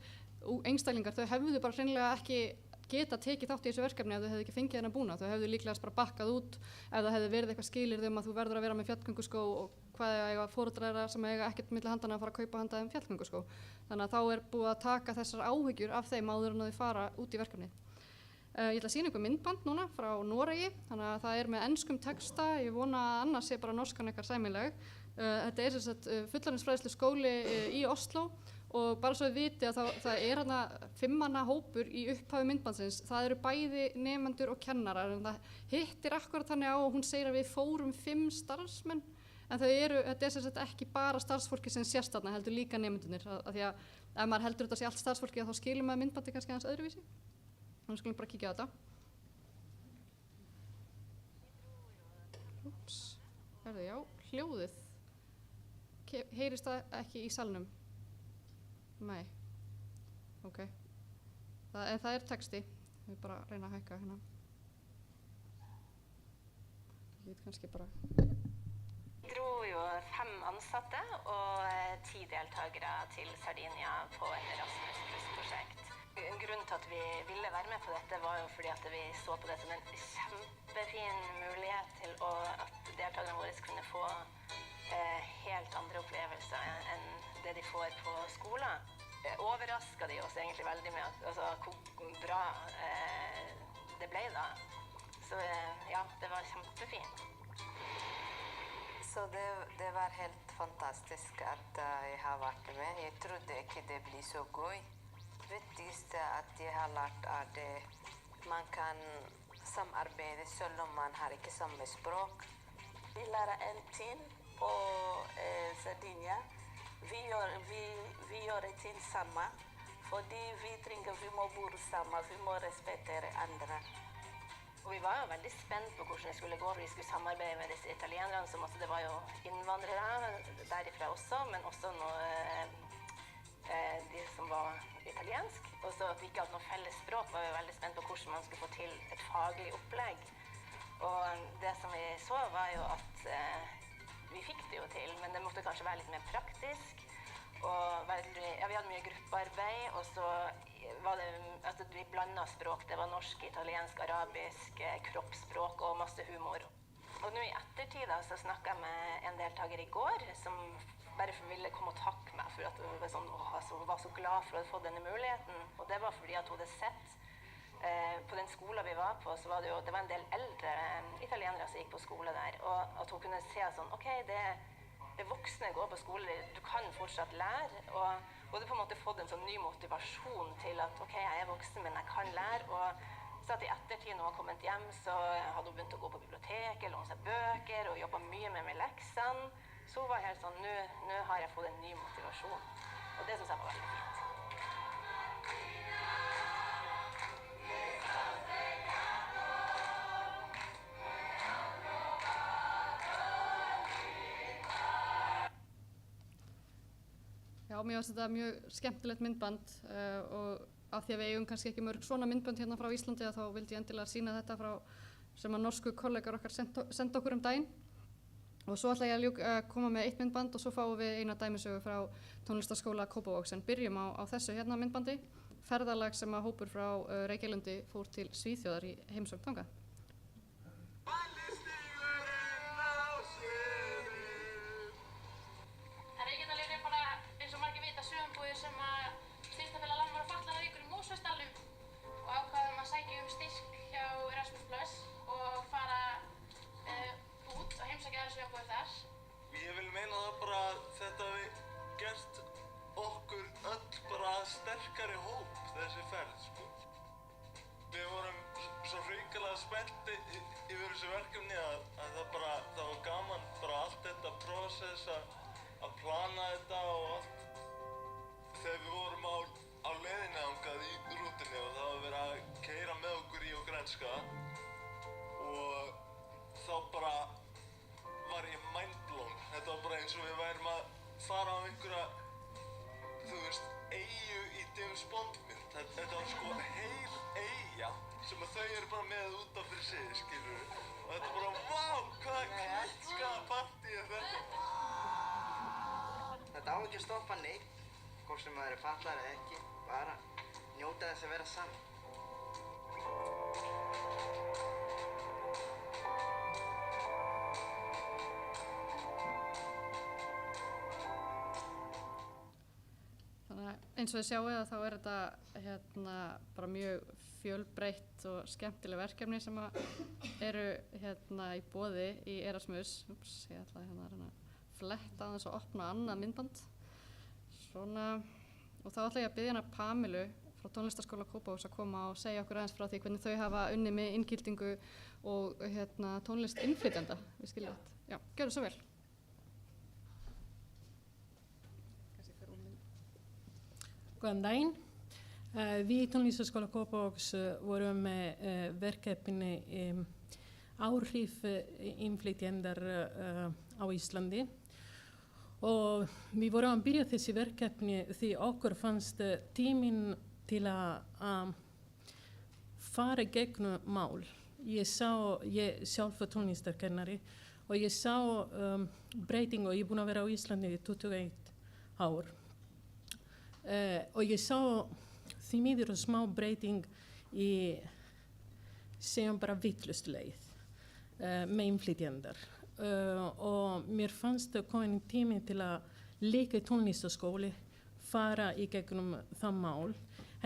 einstaklingar, þau hefðu bara hreinlega ekki geta tekið þátt í þessu verkefni ef þau hefðu ekki fengið þennan búnað. Þau hefðu líklegast bara bakkað út ef það hefði verið eitthvað skilyrði að þú verður að vera með fjallgönguskó og hvað eiga foreldrar sem eiga ekkert milli handana að fara að kaupa handa þeim fjallgönguskó. Þannig að þá er búið að taka þessar áhyggjur af þeim áður en þau fara út í verkefnið. Ég ætla að sýna ykkur myndband núna frá Noregi, þannig að það er með enskum texta, ég vona að annars sé bara norskan ykkar sæmileg. Þetta er sem sagt fullorðinsfræðslu skóli í Oslo og bara svo við viti að það er hérna 5 manna hópur í upphafi myndbandsins, það eru bæði nemendur og kennarar, en það hittir akkurat þannig á og hún segir að við fórum 5 starfsmenn, en þetta er sem sagt ekki bara starfsfólki sem sést þarna, heldur líka nemendurnir, af því að ef maður heldur þetta sé allt starfsfólki þá skilur maður myndbandi kannski aðeins öðruvísi. Þannig skulum bara kíkja á þetta. Úps, já, hljóðið. Heyrist það ekki í salnum? Nei, ok. Það er texti, við bara reyna að hækka hérna. Ég veit kannski bara. Vi dro jo 5 ansatte og 10 deltakere til Sardinia på et Erasmus Plus-prosjekt. En grunn til at vi ville være med på dette var jo fordi at vi så på det som en kjempefin mulighet til at deltakerne våre kunne få helt andre opplevelser enn det de får på skolen. Overrasket de oss egentlig veldig med hvor bra det ble da. Så ja, det var kjempefint. Så det var helt fantastisk at jeg har vært med. Jeg trodde ikke det blir så gøy. Viktigste at jeg har lært at man kan samarbeide selv om man har ikke samme språk. Vi lærer en ting på Sardinia. Vi gjør ting sammen, fordi vi må bo sammen, vi må respektere andre. Og vi var jo veldig spent på hvordan det skulle gå, for vi skulle samarbeide med disse italienerne, som også, det var jo innvandrere derifra også, men også de som var italiensk. Og så at vi ikke hadde noe felles språk, var vi veldig spent på hvordan man skulle få til et faglig opplegg. Og det som vi så var jo at vi fikk det jo til, men det måtte kanskje være litt mer praktisk. Og vi hadde mye gruppearbeid, og så var det at vi blandet språk. Det var norsk, italiensk, arabisk, kroppsspråk og masse humor. Og nå i ettertid da, så snakket jeg med en deltaker i går, som bare ville komme og takke meg for at hun var så glad for å ha fått denne muligheten. Og det var fordi at hun hadde sett på den skolen vi var på, så var det var en del eldre italienere som gikk på skole der, og at hun kunne se sånn, ok, voksne går på skole, du kan fortsatt lære, og du på en måte fått en sånn ny motivasjon til at ok, jeg er voksen, men jeg kan lære, og så at i ettertid når hun har kommet hjem, så hadde hun begynt å gå på biblioteket, låne seg bøker, og jobbet mye med leksene. Så hun var helt sånn, nå har jeg fått en ny motivasjon, og det synes jeg var veldig fint. Já, mér finnst þetta mjög skemmtilegt myndband og af því að við eigum kannski ekki mörg svona myndbönd hérna frá Íslandi þá vildi ég endilega sýna þetta frá sem að norsku kollegar okkar senda okkur daginn. Og svo ætla ég að koma með eitt myndband og svo fáum við eina dæmisögu frá tónlistarskóla Kópavogs. En byrjum á þessu hérna myndbandi, ferðalag sem að hópur frá Reykjalundi fór til Svíþjóðar í heimsókn þangað. Ég vil meina það bara að þetta hafi gert okkur öll bara sterkari hóp þessi ferð, sko. Við vorum svo hrikalega spennti yfir þessu verkefni að það var gaman bara allt þetta prósess að plana þetta og allt. Þegar við vorum á leiðinni þangað í rútunni og það var verið að keyra með okkur í Grænska og þá bara var ég mindblown. Þetta var bara eins og við værum að fara á einhverja, þú veist, eyju í James Bond mynd. Þetta var sko heil eyja sem að þau eru bara með út af fyrir sig, skilur við. Og þetta bara, vá, hvað klikkað partí er þetta? Þetta á ekki að stoppa neitt, hvort sem maður er fatlaður eða ekki, bara njóta þess að vera saman. Eins og þið sjáu þá þetta bara mjög fjölbreytt og skemmtileg verkefni sem eru í boði í Erasmus. Ég ætla að reyna að fletta aðeins og opna annað myndband. Svona, og þá ætla ég að biðja hana Pamilu frá Tónlistarskóla Kópavogs að koma og segja okkur aðeins frá því hvernig þau hafa unnið með inngildingu og tónlist innflytjenda. Við skiljum þetta. Já, gjörðu svo vel. Góðan daginn. Við í Tónlistarskóla Kópavogs vorum með verkefni áhrif innflytjendar á Íslandi og við vorum að byrja þessi verkefni því okkur fannst tíminn til að fara gegnum mál. Ég sjálf tónlistarkennari og ég sá breytingu og ég er búin að vera á Íslandi í 21 ár. Og ég sá því miður smá breyting í segjum bara vitlaust leið með innflytjendar og mér fannst komin tími til að líka í tónlistarskóli fara í gegnum það mál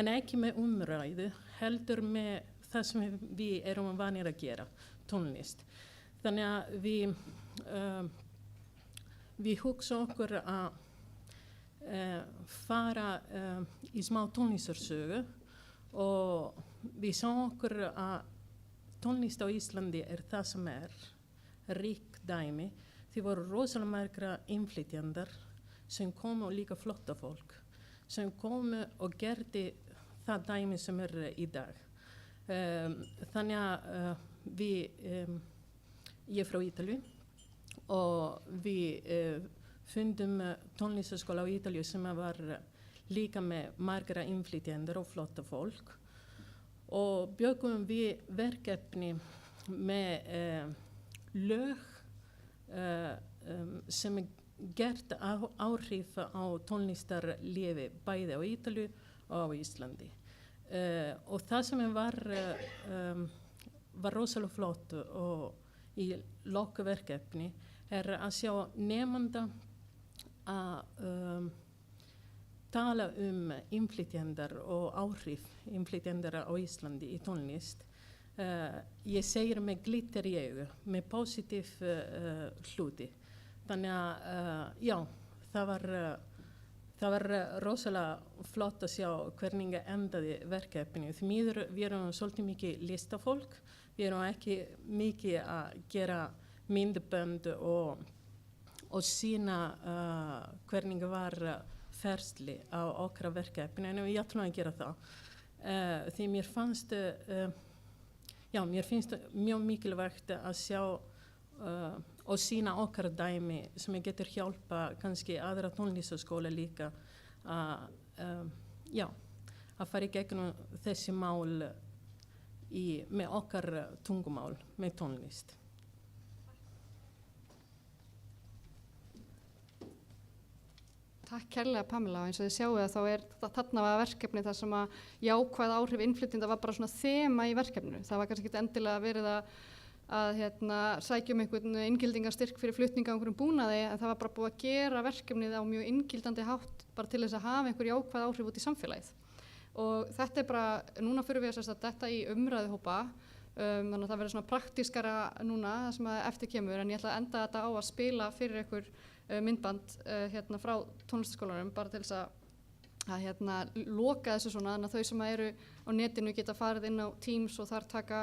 en ekki með umræðu heldur með það sem við erum vanir að gera, tónlist. Þannig að við hugsa okkur að fara í smá tónlistarsögu og við sá okkur að tónlist á Íslandi það sem rík dæmi. Því voru rosalega margra innflytjendar sem komu og líka flotta fólk sem komu og gerði það dæmi sem í dag. Þannig að ég frá Ítalíu og við fundum tónlistarskóla á Ítalíu sem var líka með margra innflytjendur og flotta fólk og bjögum við verkefni með lög sem gert áhrif á tónlistarlífi bæði á Ítalíu og á Íslandi. Og það sem var rosalega flott og í lokaverkefni að sjá nemanda að tala innflytjendar og áhrif innflytjendar á Íslandi í tónlist. Ég segir með glitter í augu, með positív hluti. Þannig að já, það var rosalega flott að sjá hvernig endaði verkefni. Því miður við erum svolítið mikið listafólk, við erum ekki mikið að gera myndbönd og sýna hvernig var ferli á okkar verkefni, en ég ætlum að gera það. Því mér finnst mjög mikilvægt að sjá og sýna okkar dæmi sem getur hjálpa kannski aðra tónlistarskóla líka að fara í gegnum þessi mál með okkar tungumál, með tónlist. Takk kærlega Pamela, og eins og þið sjáu þá þarna var verkefni þar sem að jákvæð áhrif innflytjenda var bara svona þema í verkefninu. Það var kannski ekki endilega verið að sækja einhvern inngildingarstyrk fyrir flutninga á einhverjum búnaði, en það var bara búið að gera verkefnið á mjög inngildandi hátt bara til þess að hafa einhver jákvæð áhrif út í samfélagið. Og þetta bara, núna fyrir við að þetta í umræðuhópa, þannig að það verður svona praktískara núna það sem að eftir kemur, en ég ætla að enda þetta á að spila fyrir einhver myndband frá tónlistarskólanum bara til þess að loka þessu svona, þannig að þau sem eru á netinu geta farið inn á Teams og þar taka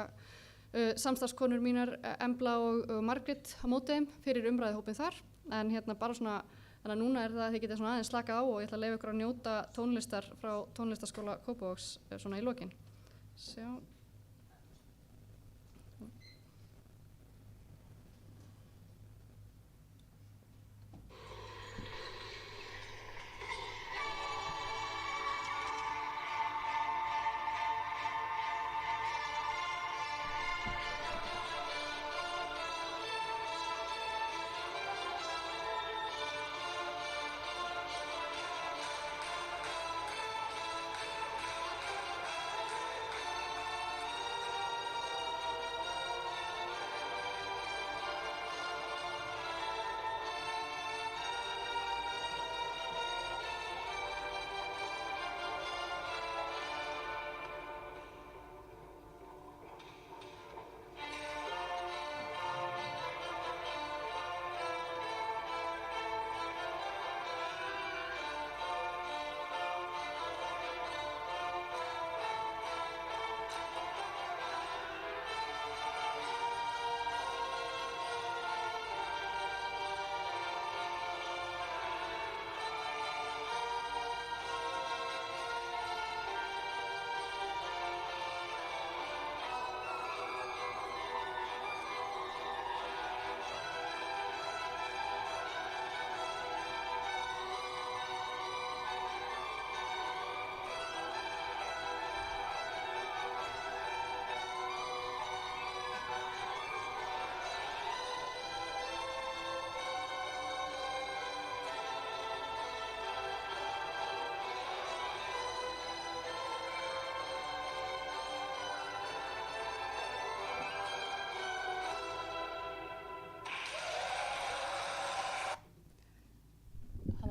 samstarfskonur mínar Embla og Margrét á móti þeim fyrir umræðuhópin þar, en bara svona, þannig að núna það að þið getið svona aðeins slakað á og ég ætla að leyfa ykkur að njóta tónlistar frá tónlistarskóla Kópavogs svona í lokin. Sjá.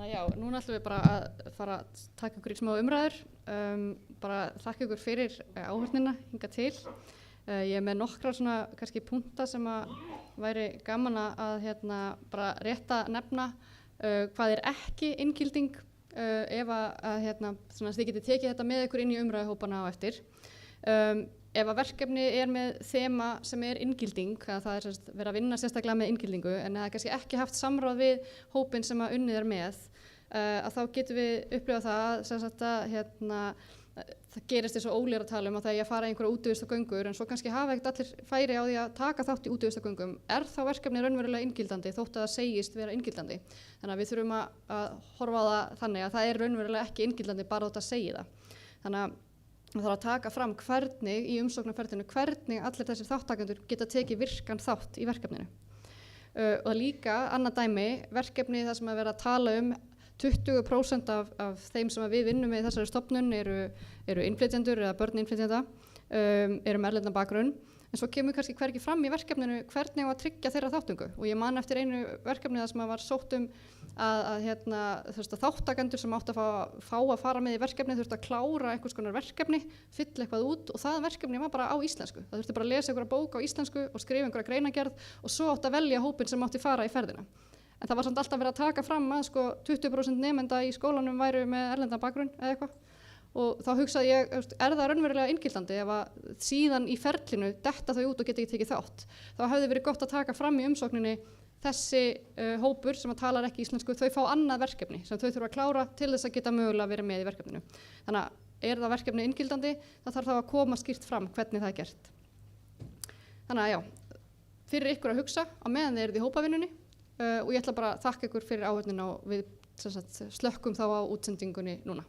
Já, núna ætlum við bara að fara að taka ykkur í smá umræður, bara þakka ykkur fyrir áhörnina hingað til. Ég er með nokkra svona kannski punta sem að væri gaman að bara rétt að nefna hvað er ekki inngilding, ef að svona, þið getið tekið þetta með ykkur inn í umræðuhópana á eftir. Ef að verkefni er með þema sem er inngilding, það er verið að vinna sérstaklega með inngildingu, en það er kannski ekki haft samráð við hópin sem að unnið er með, að þá getum við upplifað það það gerist eins og Óli er að tala að það er að fara í einhverja útivistargöngur, en svo kannski hafa ekkert allir færi á því að taka þátt í útivistargöngum. Er þá verkefni raunverulega inngildandi þótt að það segist vera inngildandi? Þannig að við þurfum að horfa á það þannig að það er raunverulega ekki inngildandi bara þótt að segja það. Þannig að það þarf að taka fram hvernig í umsóknarferlinu, hvernig allir þessir þáttakendur geta tekið virkan þátt í verkefninu. Og líka annað dæmi, verkefni þar sem að vera að tala 20% af þeim sem við vinnum með þessari stofnun eru innflytjendur eða börn innflytjenda, eru með erlendan bakgrunn, en svo kemur kannski hvergi fram í verkefninu hvernig á að tryggja þeirra þáttungu. Og ég man eftir einu verkefni þar sem var sótt að þáttakendur sem átt að fá að fara með í verkefni þurfti að klára einhvers konar verkefni, fylla eitthvað út, og það verkefni var bara á íslensku. Það þurfti bara að lesa einhverja bók á íslensku og skrifa einhverja greinagerð og svo átt að velja hópin sem átti fara í ferðina. en það var samt alltaf verið að taka fram að sko 20% nemenda í skólanum væru með erlendan bakgrunn eða eitthvað. Og þá hugsaði ég, er það raunverulega inngildandi ef að síðan í ferlinu detta þau út og geta ekki tekið þátt? Þá hefði verið gott að taka fram í umsókninni þessi hópur sem að talar ekki íslensku, þau fá annað verkefni sem þau þurfa að klára til þess að geta mögulega verið með í verkefninu. Þannig að er það verkefni inngildandi, það þarf þá að koma skýrt fram hvernig það er gert. Þannig að já, fyrir ykkur að hugsa á meðan þið eruð í hópavinnunni og ég ætla bara að þakka ykkur fyrir áheyrnina og við slökkum þá á útsendingunni núna.